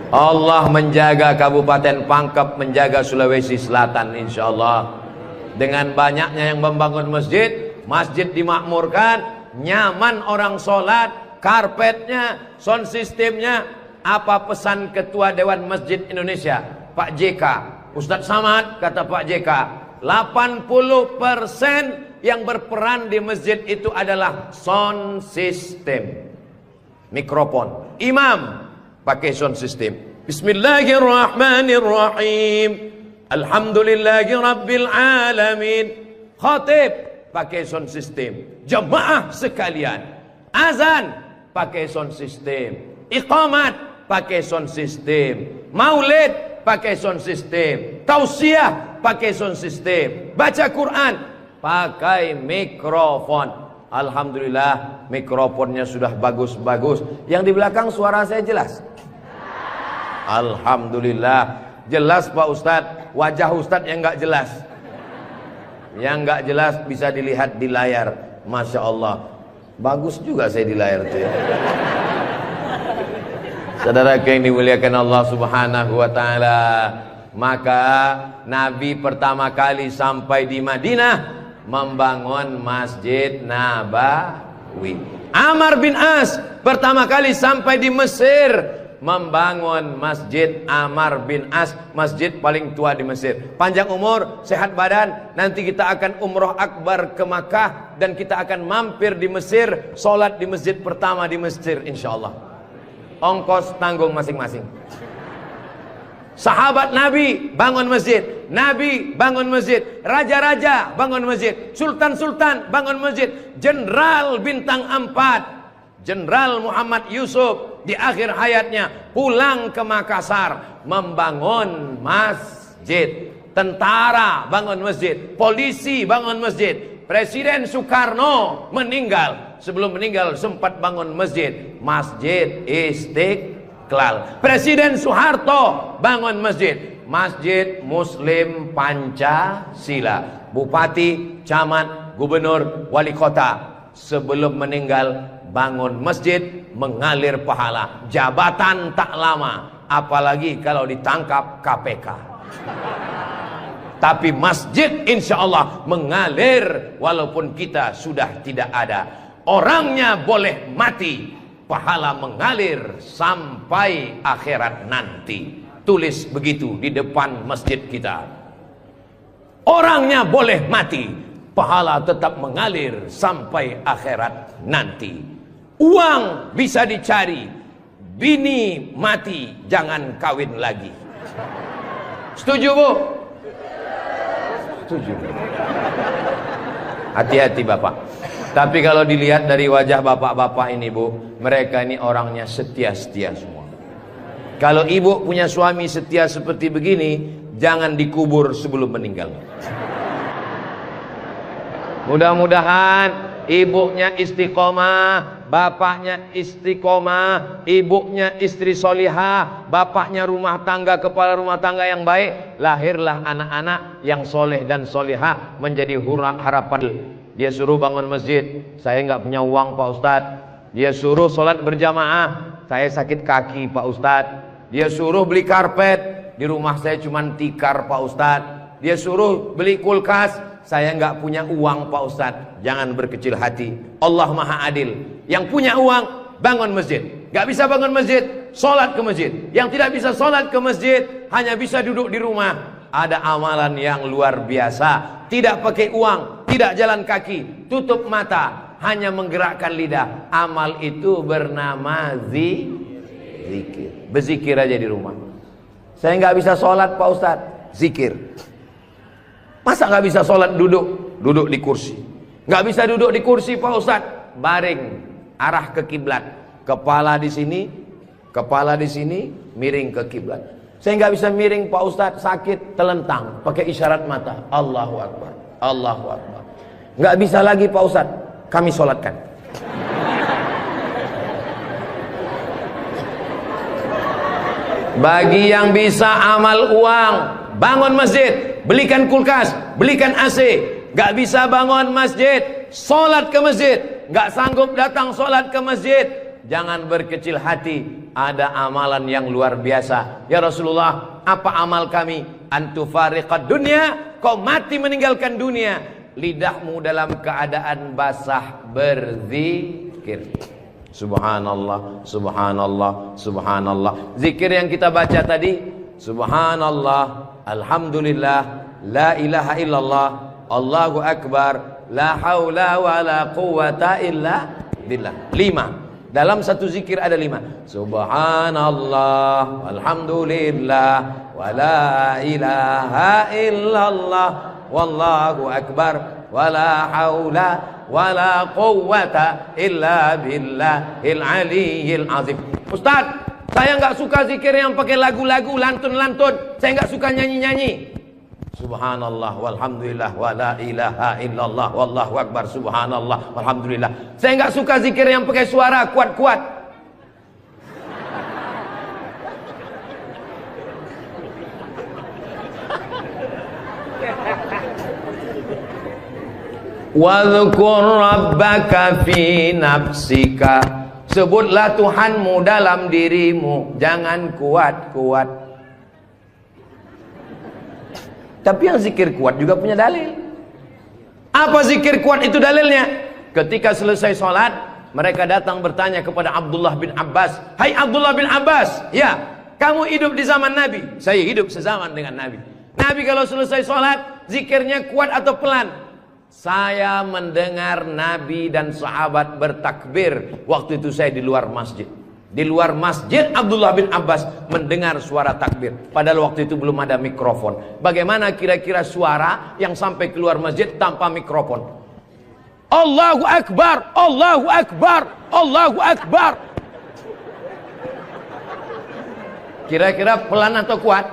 A: Allah menjaga Kabupaten Pangkep, menjaga Sulawesi Selatan, insya Allah. Dengan banyaknya yang membangun masjid, masjid dimakmurkan, nyaman orang sholat, karpetnya, sound systemnya. Apa pesan Ketua Dewan Masjid Indonesia, Pak JK, Ustadz Samad, kata Pak JK, 80% yang berperan di masjid itu adalah sound system, mikrofon. Imam pakai sound system, Bismillahirrahmanirrahim, Alhamdulillahi Rabbil Alamin. Khatib pakai sound system. Jamaah sekalian, azan pakai sound system, iqamat pakai sound system, maulid pakai sound system, tausiah pakai sound system, baca Quran pakai mikrofon. Alhamdulillah mikrofonnya sudah bagus-bagus. Yang di belakang suara saya jelas? Alhamdulillah jelas Pak Ustadz. Wajah Ustadz yang nggak jelas, yang nggak jelas bisa dilihat di layar. Masya Allah, bagus juga saya di layar itu ya. Saudara yang dimuliakan Allah Subhanahu wa Ta'ala, maka Nabi pertama kali sampai di Madinah membangun Masjid Nabawi. Amr bin As pertama kali sampai di Mesir membangun Masjid Amr bin As, masjid paling tua di Mesir. Panjang umur, sehat badan, nanti kita akan umroh akbar ke Makkah dan kita akan mampir di Mesir, sholat di masjid pertama di Mesir insyaallah. Ongkos tanggung masing-masing. Sahabat Nabi bangun masjid, Nabi bangun masjid, raja-raja bangun masjid, sultan-sultan bangun masjid, jenderal bintang 4, Jenderal Muhammad Yusuf di akhir hayatnya pulang ke Makassar membangun masjid. Tentara bangun masjid, polisi bangun masjid. Presiden Soekarno meninggal, sebelum meninggal sempat bangun masjid, Masjid Istiqlal. Presiden Soeharto bangun masjid, Masjid Muslim Pancasila. Bupati, camat, gubernur, wali kota sebelum meninggal bangun masjid, mengalir pahala. Jabatan tak lama, apalagi kalau ditangkap KPK. Tapi masjid insya Allah mengalir walaupun kita sudah tidak ada. Orangnya boleh mati, pahala mengalir sampai akhirat nanti. Tulis begitu di depan masjid kita. Orangnya boleh mati, pahala tetap mengalir sampai akhirat nanti. Uang bisa dicari, bini mati jangan kawin lagi. Setuju Bu? Setuju. Hati-hati Bapak. Tapi kalau dilihat dari wajah bapak-bapak ini Bu, mereka ini orangnya setia-setia semua. Kalau ibu punya suami setia seperti begini, jangan dikubur sebelum meninggal. Mudah-mudahan ibunya istiqomah, bapaknya istiqomah, ibunya istri solihah, bapaknya rumah tangga, kepala rumah tangga yang baik, lahirlah anak-anak yang soleh dan solihah menjadi harapan. Dia suruh bangun masjid, saya nggak punya uang Pak Ustadz. Dia suruh sholat berjamaah, saya sakit kaki Pak Ustadz. Dia suruh beli karpet, di rumah saya cuma tikar Pak Ustadz. Dia suruh beli kulkas, saya nggak punya uang Pak Ustadz. Jangan berkecil hati, Allah Maha Adil. Yang punya uang bangun masjid, nggak bisa bangun masjid, sholat ke masjid. Yang tidak bisa sholat ke masjid, hanya bisa duduk di rumah. Ada amalan yang luar biasa, tidak pakai uang, tidak jalan kaki, tutup mata, hanya menggerakkan lidah. Amal itu bernama zikir. Berzikir aja di rumah. Saya nggak bisa sholat Pak Ustadz, zikir. Masa nggak bisa sholat duduk di kursi? Nggak bisa duduk di kursi Pak Ustadz, baring, arah ke kiblat, kepala di sini, miring ke kiblat. Saya nggak bisa miring Pak Ustadz, sakit, telentang, pakai isyarat mata, Allahu Akbar, Allahu Akbar. Nggak bisa lagi Pak Ustadz, kami sholatkan. Bagi yang bisa amal uang, bangun masjid, belikan kulkas, belikan AC. Nggak bisa bangun masjid, sholat ke masjid. Nggak sanggup datang sholat ke masjid, jangan berkecil hati. Ada amalan yang luar biasa. Ya Rasulullah, apa amal kami? Antufariqad dunya, kau mati meninggalkan dunia. Lidahmu dalam keadaan basah berzikir. Subhanallah, subhanallah, subhanallah. Zikir yang kita baca tadi, subhanallah, alhamdulillah, la ilaha illallah, Allahu akbar, la haula wa la quwata illa billah. 5. Dalam satu zikir ada 5. Subhanallah, alhamdulillah, wa la ilaha illallah, wallahu akbar, wa la haula wa la quwwata illa billahil aliyyil azim. Ustaz, saya nggak suka zikir yang pakai lagu-lagu, lantun-lantun. Saya nggak suka nyanyi-nyanyi. Subhanallah walhamdulillah wa la ilaha illallah wallahu akbar, subhanallah walhamdulillah. Saya nggak suka zikir yang pakai suara kuat-kuat. Wadhkur rabbaka fi nafsika, sebutlah Tuhanmu dalam dirimu, jangan kuat-kuat. Tapi yang zikir kuat juga punya dalil. Apa zikir kuat itu dalilnya? Ketika selesai sholat, mereka datang bertanya kepada Abdullah bin Abbas. Hai Abdullah bin Abbas, ya, kamu hidup di zaman Nabi. Saya hidup sezaman dengan Nabi. Nabi kalau selesai sholat, zikirnya kuat atau pelan? Saya mendengar Nabi dan sahabat bertakbir. Waktu itu saya di luar masjid. Di luar masjid Abdullah bin Abbas mendengar suara takbir. Padahal waktu itu belum ada mikrofon. Bagaimana kira-kira suara yang sampai keluar masjid tanpa mikrofon? Allahu Akbar, Allahu Akbar, Allahu Akbar. Kira-kira pelan atau kuat?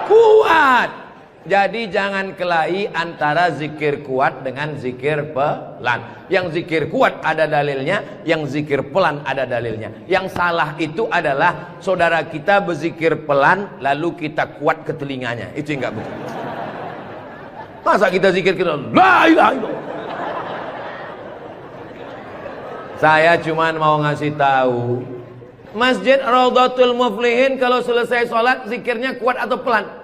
A: Kuat. Jadi jangan kelahi antara zikir kuat dengan zikir pelan. Yang zikir kuat ada dalilnya, yang zikir pelan ada dalilnya. Yang salah itu adalah saudara kita berzikir pelan lalu kita kuat ke telinganya. Itu yang enggak betul. Masa kita zikir kita la ilaha illallah. Saya cuman mau ngasih tahu, Masjid Raudhatul Muflihin kalau selesai sholat zikirnya kuat atau pelan?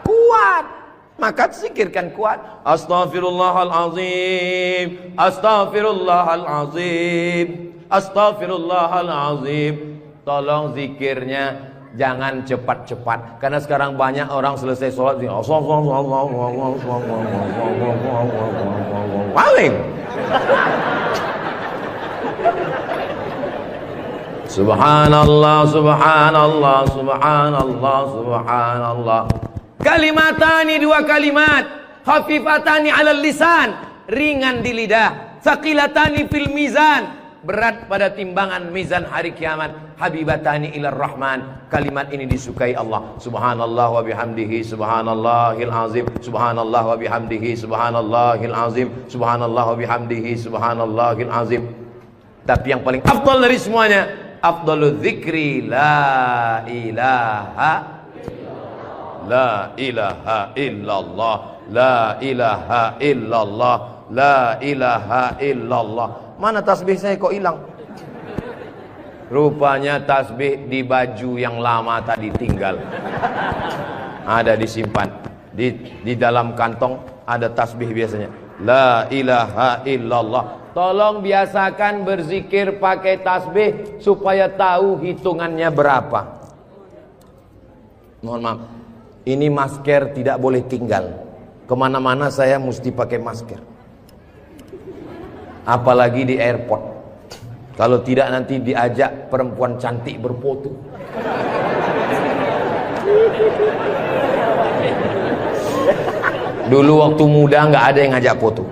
A: Kuat. Maka zikirkan kuat. Astaghfirullahalazim, astaghfirullahalazim, astaghfirullahalazim. Tolong zikirnya jangan cepat-cepat. Karena sekarang banyak orang selesai sholat paling Subhanallah, subhanallah, subhanallah, subhanallah. Kalimatani, 2 kalimat, khafifatani 'alal lisan, ringan di lidah, tsaqilatani fil mizan, berat pada timbangan mizan hari kiamat. Habibatani ilar rahman. Kalimat ini disukai Allah. Subhanallah wa bihamdihi subhanallahil azim. Subhanallah wa bihamdihi subhanallahil azim. Subhanallah wa bihamdihi subhanallahil azim. Tapi yang paling afdal dari semuanya, afdalul dzikri la ilaha illallah, la ilaha illallah, la ilaha illallah. Mana tasbih saya kok hilang? Rupanya tasbih di baju yang lama tadi tinggal. Ada disimpan di dalam kantong, ada tasbih biasanya. La ilaha illallah. Tolong biasakan berzikir pakai tasbih supaya tahu hitungannya berapa. Mohon maaf, ini masker tidak boleh tinggal. Kemana-mana saya mesti pakai masker. Apalagi di airport. Kalau tidak nanti diajak perempuan cantik berfoto. Dulu waktu muda nggak ada yang ngajak foto.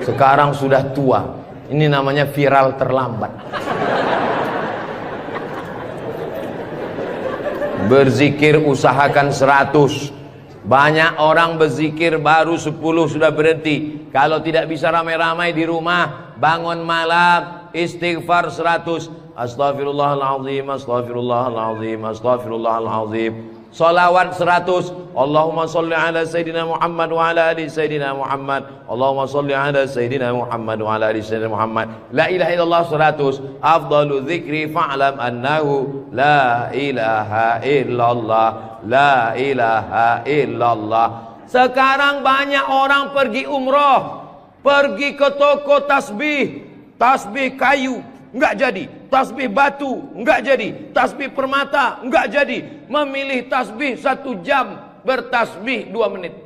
A: Sekarang sudah tua. Ini namanya viral terlambat. Berzikir usahakan 100. Banyak orang berzikir baru 10 sudah berhenti. Kalau tidak bisa ramai-ramai di rumah, bangun malam istighfar 100. Astaghfirullahaladzim, astaghfirullahaladzim, astaghfirullahaladzim. Salawat 100. Allahumma salli ala Sayyidina Muhammad wa ala ali Sayyidina Muhammad. Allahumma salli ala Sayyidina Muhammad wa ala ali Sayyidina Muhammad. La ilaha illallah 100. Afdalu dzikri fa'lam annahu la ilaha illallah, la ilaha illallah. Sekarang banyak orang pergi umroh, pergi ke toko tasbih, tasbih kayu enggak jadi, tasbih batu enggak jadi, tasbih permata enggak jadi. Memilih tasbih 1 jam, bertasbih 2 menit.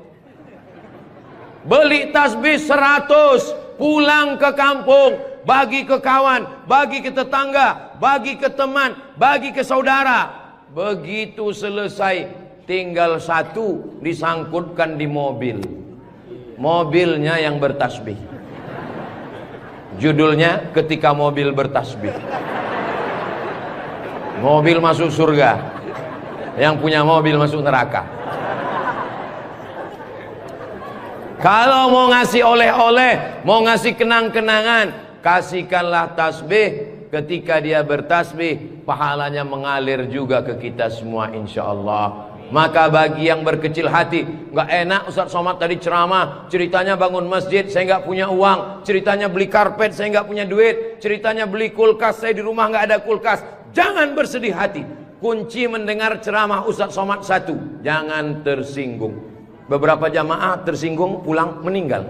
A: Beli tasbih 100, pulang ke kampung, bagi ke kawan, bagi ke tetangga, bagi ke teman, bagi ke saudara. Begitu selesai, tinggal 1 disangkutkan di mobil. Mobilnya yang bertasbih. Judulnya ketika mobil bertasbih. Mobil masuk surga, yang punya mobil masuk neraka. Kalau mau ngasih oleh-oleh, mau ngasih kenang-kenangan, kasihkanlah tasbih. Ketika dia bertasbih, pahalanya mengalir juga ke kita semua insyaallah. Maka bagi yang berkecil hati, nggak enak Ustaz Somad tadi ceramah, ceritanya bangun masjid, saya nggak punya uang, ceritanya beli karpet, saya nggak punya duit, ceritanya beli kulkas, saya di rumah nggak ada kulkas. Jangan bersedih hati. Kunci mendengar ceramah Ustaz Somad 1, jangan tersinggung. Beberapa jamaah tersinggung, pulang meninggal.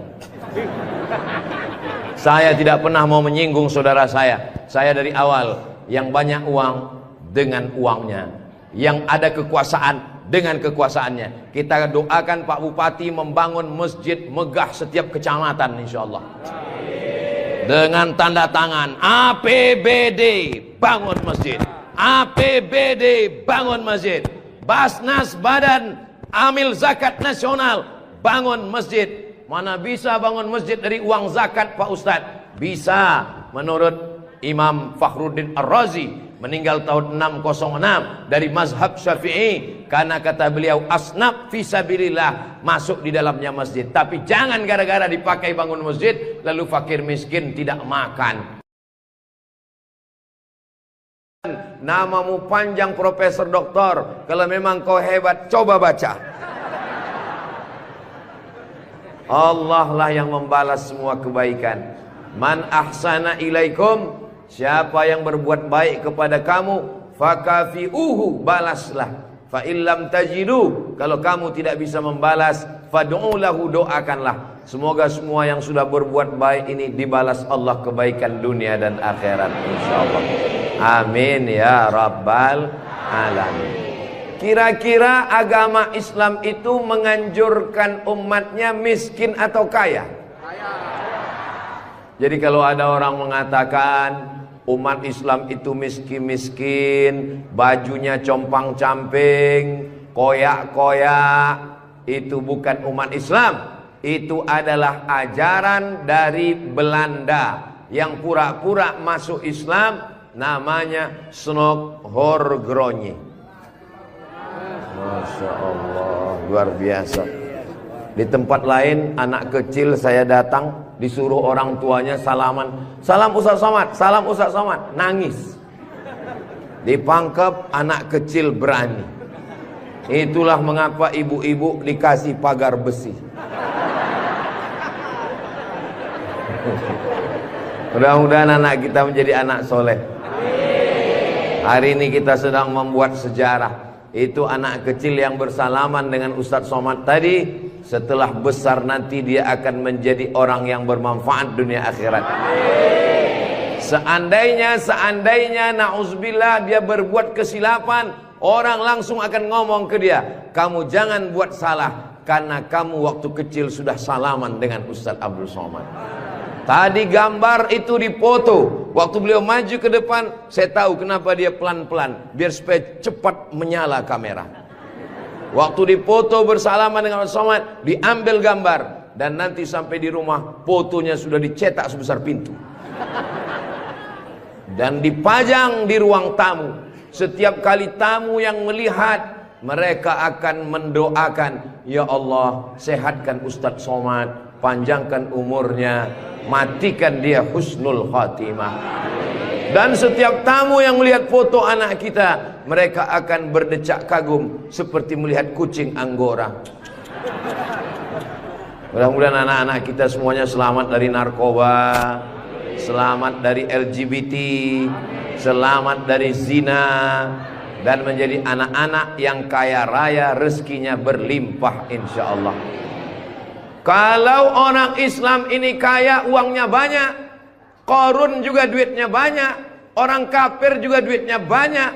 A: Saya tidak pernah mau menyinggung saudara saya. Saya dari awal, yang banyak uang dengan uangnya, yang ada kekuasaan dengan kekuasaannya. Kita doakan Pak Bupati membangun masjid megah setiap kecamatan insyaallah. Dengan tanda tangan APBD bangun masjid, APBD bangun masjid, Basnas Badan Amil Zakat Nasional bangun masjid. Mana bisa bangun masjid dari uang zakat Pak Ustadz? Bisa, menurut Imam Fakhruddin Ar-Razi, meninggal tahun 606 dari mazhab Syafi'i, karena kata beliau asnaf fisabilillah, masuk di dalamnya masjid. Tapi jangan gara-gara dipakai bangun masjid lalu fakir miskin tidak makan. Namamu panjang Profesor Doktor, kalau memang kau hebat coba baca. Allah lah yang membalas semua kebaikan. Man ahsana ilaikum, siapa yang berbuat baik kepada kamu, fakafi'uhu, balaslah. Fa illam tajidu, kalau kamu tidak bisa membalas, fad'u lahu, doakanlah. Semoga semua yang sudah berbuat baik ini dibalas Allah kebaikan dunia dan akhirat insyaallah. Amin ya rabbal alamin. Kira-kira agama Islam itu menganjurkan umatnya miskin atau kaya? Jadi kalau ada orang mengatakan umat Islam itu miskin-miskin, bajunya compang-camping, koyak-koyak, itu bukan umat Islam. Itu adalah ajaran dari Belanda yang pura-pura masuk Islam, namanya Snok Horgronyi. Masya Allah, luar biasa. Di tempat lain anak kecil saya datang, disuruh orang tuanya salaman, salam Ustaz Somad, salam Ustaz Somad, nangis. Dipangkep anak kecil berani. Itulah mengapa ibu-ibu dikasih pagar besi. Mudah-mudahan anak kita menjadi anak soleh. Hari ini kita sedang membuat sejarah. Itu anak kecil yang bersalaman dengan Ustadz Somad tadi, setelah besar nanti dia akan menjadi orang yang bermanfaat dunia akhirat. Seandainya na'udzubillah dia berbuat kesilapan, orang langsung akan ngomong ke dia, kamu jangan buat salah, karena kamu waktu kecil sudah salaman dengan Ustadz Abdul Somad. Tadi gambar itu dipoto. Waktu beliau maju ke depan, saya tahu kenapa dia pelan-pelan, biar supaya cepat menyala kamera. Waktu dipoto bersalaman dengan Ustaz Somad, diambil gambar, dan nanti sampai di rumah fotonya sudah dicetak sebesar pintu dan dipajang di ruang tamu. Setiap kali tamu yang melihat, mereka akan mendoakan, ya Allah, sehatkan Ustadz Somad, panjangkan umurnya, matikan dia husnul khatimah. Dan setiap tamu yang melihat foto anak kita, mereka akan berdecak kagum seperti melihat kucing Anggora. Mudah-mudahan anak-anak kita semuanya selamat dari narkoba, selamat dari LGBT, selamat dari zina, dan menjadi anak-anak yang kaya raya, rezekinya berlimpah insyaallah. Kalau orang Islam ini kaya, uangnya banyak, Qarun juga duitnya banyak, orang kafir juga duitnya banyak,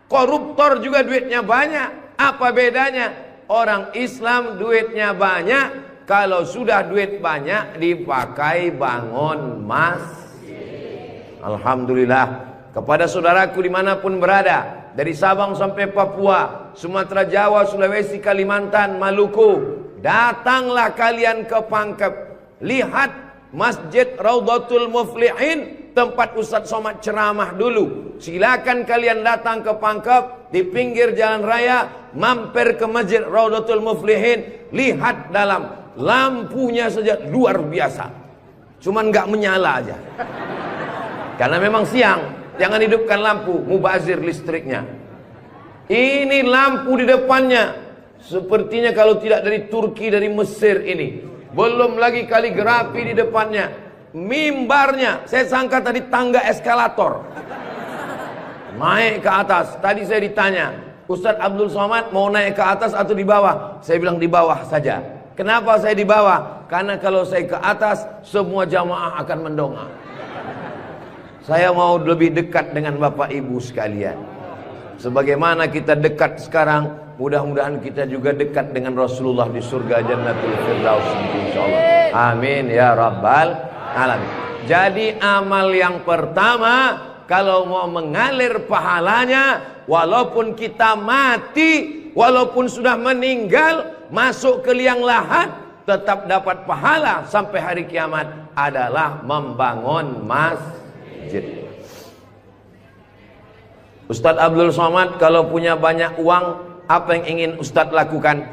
A: koruptor juga duitnya banyak. Apa bedanya? Orang Islam duitnya banyak, kalau sudah duit banyak dipakai bangun masjid. Alhamdulillah. Kepada saudaraku dimanapun berada, dari Sabang sampai Papua, Sumatera, Jawa, Sulawesi, Kalimantan, Maluku, datanglah kalian ke Pangkep. Lihat Masjid Raudhatul Muflihin, tempat Ustadz Somad ceramah dulu. Silakan kalian datang ke Pangkep, di pinggir jalan raya, mampir ke Masjid Raudhatul Muflihin. Lihat dalam, lampunya saja luar biasa, cuman nggak menyala aja karena memang siang. Jangan hidupkan lampu, mubazir listriknya. Ini lampu di depannya, sepertinya kalau tidak dari Turki, dari Mesir ini. Belum lagi kaligrafi di depannya. Mimbarnya, saya sangka tadi tangga eskalator, naik ke atas. Tadi saya ditanya, Ustadz Abdul Somad mau naik ke atas atau di bawah? Saya bilang di bawah saja. Kenapa saya di bawah? Karena kalau saya ke atas, semua jamaah akan mendongak. Saya mau lebih dekat dengan Bapak Ibu sekalian. Sebagaimana kita dekat sekarang, mudah-mudahan kita juga dekat dengan Rasulullah di surga Jannatul Firdaus insyaallah. Amin ya rabbal alamin. Jadi amal yang pertama, kalau mau mengalir pahalanya, walaupun kita mati, walaupun sudah meninggal, masuk ke liang lahat, tetap dapat pahala sampai hari kiamat, adalah membangun masjid. Ustadz Abdul Somad kalau punya banyak uang, apa yang ingin Ustadz lakukan?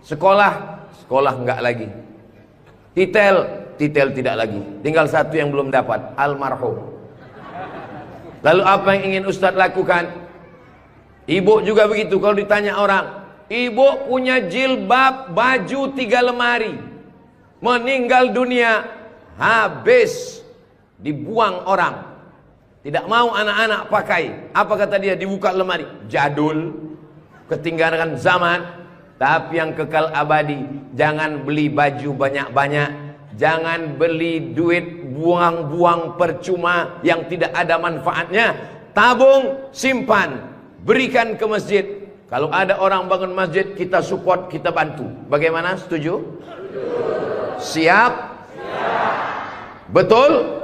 A: Sekolah enggak lagi. Titel tidak lagi. Tinggal satu yang belum dapat, almarhum. Lalu apa yang ingin Ustadz lakukan? Ibu juga begitu. Kalau ditanya orang, ibu punya jilbab, baju 3 lemari, meninggal dunia, habis, dibuang orang, tidak mau anak-anak pakai. Apa kata dia? Dibuka lemari, jadul, ketinggalan zaman. Tapi yang kekal abadi, jangan beli baju banyak-banyak, jangan beli duit buang-buang percuma yang tidak ada manfaatnya. Tabung, simpan, berikan ke masjid. Kalau ada orang bangun masjid, kita support, kita bantu. Bagaimana? Setuju? Siap? Betul?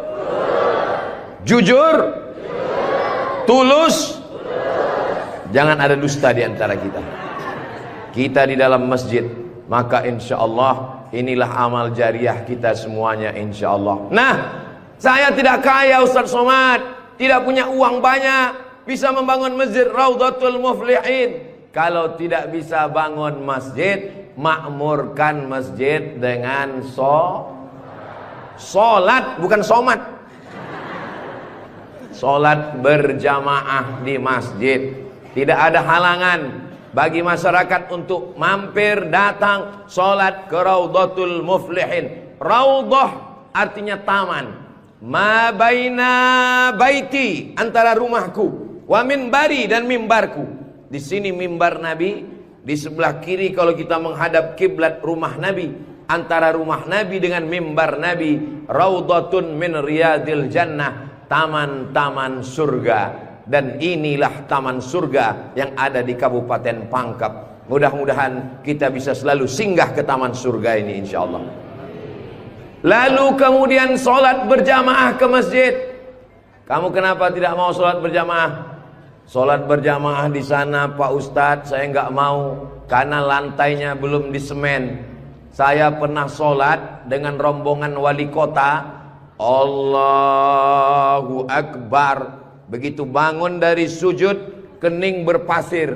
A: Jujur? Tulus? Jangan ada dusta di antara kita. Kita di dalam masjid, maka insya Allah inilah amal jariah kita semuanya insya Allah. Nah, Saya tidak kaya Ustaz Somad, tidak punya uang banyak, bisa membangun masjid Raudhatul Muflihin. Kalau tidak bisa bangun masjid, makmurkan masjid dengan sholat, bukan somat. Sholat berjamaah di masjid. Tidak ada halangan bagi masyarakat untuk mampir datang sholat ke Raudhatul Muflihin. Raudhah artinya taman. Ma baina baiti, antara rumahku, wa minbari, dan mimbarku. Di sini mimbar Nabi, di sebelah kiri kalau kita menghadap kiblat rumah Nabi. Antara rumah Nabi dengan mimbar Nabi, Raudhatun min riyadil jannah, taman-taman surga. Dan inilah taman surga yang ada di Kabupaten Pangkep. Mudah-mudahan kita bisa selalu singgah ke taman surga ini insyaallah. Lalu kemudian sholat berjamaah ke masjid. Kamu kenapa tidak mau sholat berjamaah? Sholat berjamaah di sana Pak Ustadz, saya nggak mau karena lantainya belum disemen. Saya pernah sholat dengan rombongan wali kota. Allahu Akbar. Begitu bangun dari sujud, kening berpasir,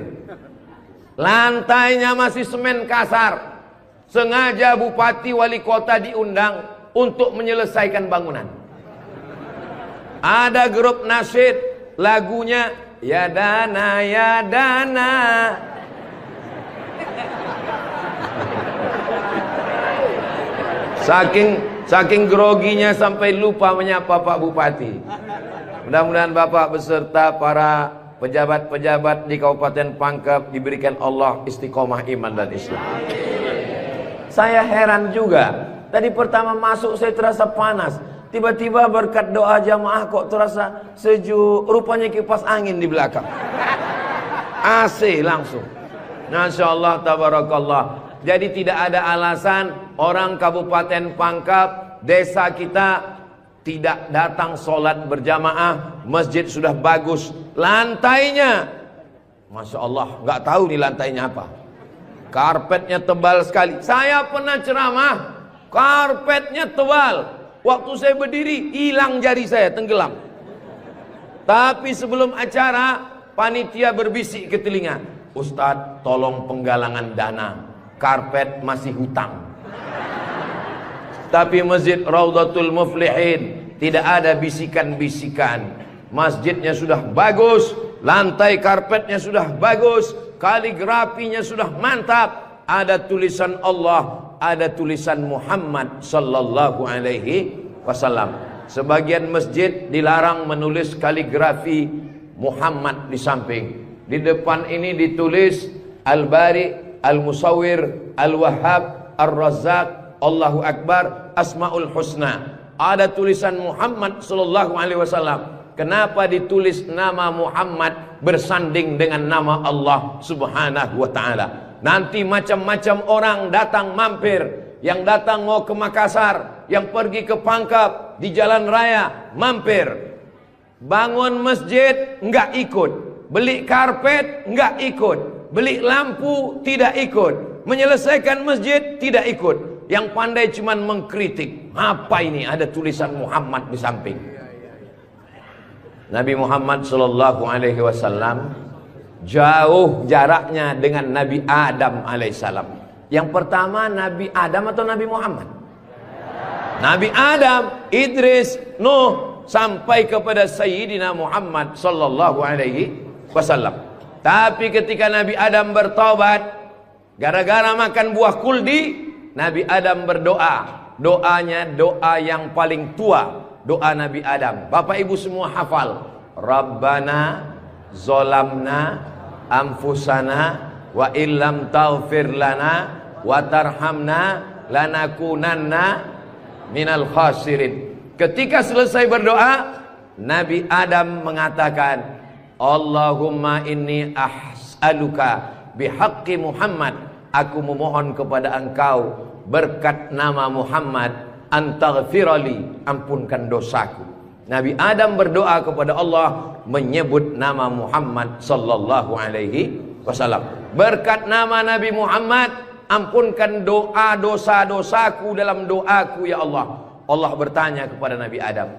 A: lantainya masih semen kasar. Sengaja bupati wali kota diundang untuk menyelesaikan bangunan. Ada grup nasyid, lagunya ya dana ya dana. Saking groginya sampai lupa menyapa Pak Bupati. Mudah-mudahan Bapak beserta para pejabat-pejabat di Kabupaten Pangkep diberikan Allah istiqomah iman dan Islam. Saya heran juga. Tadi pertama masuk saya terasa panas. Tiba-tiba berkat doa jamaah kok terasa sejuk. Rupanya kipas angin di belakang. AC langsung. Masya Allah, tabarakallah. Jadi tidak ada alasan orang Kabupaten Pangkep, desa kita tidak datang sholat berjamaah. Masjid sudah bagus, lantainya Masya Allah, nggak tahu nih lantainya apa. Karpetnya tebal sekali. Saya pernah ceramah, karpetnya tebal. Waktu saya berdiri, hilang jari saya, tenggelam. Tapi sebelum acara, panitia berbisik ke telinga, Ustadz tolong penggalangan dana, karpet masih hutang. Tapi masjid Raudhatul Muflihin tidak ada bisikan-bisikan. Masjidnya sudah bagus, lantai karpetnya sudah bagus, kaligrafinya sudah mantap. Ada tulisan Allah, ada tulisan Muhammad sallallahu alaihi wasallam. Sebagian masjid dilarang menulis kaligrafi Muhammad di samping. Di depan ini ditulis Al-Bari, Al-Musawwir, Al-Wahhab, Ar-Razzaq, Allahu Akbar, Asmaul Husna. Ada tulisan Muhammad sallallahu alaihi wasallam. Kenapa ditulis nama Muhammad bersanding dengan nama Allah subhanahu wa ta'ala? Nanti macam-macam orang datang mampir. Yang datang mau ke Makassar, yang pergi ke Pangkep, di jalan raya mampir. Bangun masjid enggak ikut, beli karpet enggak ikut, beli lampu tidak ikut, menyelesaikan masjid tidak ikut. Yang pandai cuman mengkritik. Apa ini? Ada tulisan Muhammad di samping. Nabi Muhammad sallallahu alaihi wasallam jauh jaraknya dengan Nabi Adam alaihissalam. Yang pertama Nabi Adam atau Nabi Muhammad? Nabi Adam, Idris, Nuh, sampai kepada Sayyidina Muhammad sallallahu alaihi wasallam. Tapi ketika Nabi Adam bertaubat gara-gara makan buah kuldi, Nabi Adam berdoa. Doanya doa yang paling tua, doa Nabi Adam. Bapak Ibu semua hafal. Rabbana zolamna anfusana wa illam taghfir lana wa tarhamna lanakunanna minal khasirin. Ketika selesai berdoa, Nabi Adam mengatakan, Allahumma inni as'aluka bihaqqi Muhammad. Aku memohon kepada engkau berkat nama Muhammad, antaghfirali, ampunkan dosaku. Nabi Adam berdoa kepada Allah menyebut nama Muhammad sallallahu alaihi wasallam. Berkat nama Nabi Muhammad, ampunkan doa dosa-dosaku dalam doaku ya Allah. Allah bertanya kepada Nabi Adam,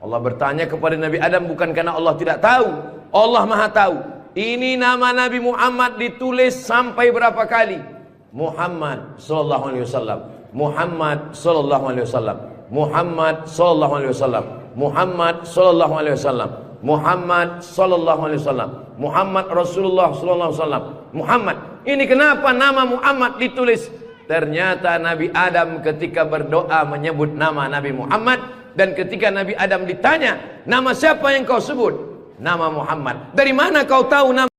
A: Allah bertanya kepada Nabi Adam bukan karena Allah tidak tahu. Allah Maha tahu. Ini nama Nabi Muhammad ditulis sampai berapa kali? Muhammad sallallahu alaihi wasallam. Muhammad sallallahu alaihi wasallam. Muhammad sallallahu alaihi wasallam. Muhammad sallallahu alaihi wasallam. Muhammad sallallahu alaihi wasallam. Muhammad Rasulullah sallallahu alaihi wasallam. Muhammad. Ini kenapa nama Muhammad ditulis? Ternyata Nabi Adam ketika berdoa menyebut nama Nabi Muhammad, dan ketika Nabi Adam ditanya, nama siapa yang kau sebut? Nama Muhammad. Dari mana kau tahu nama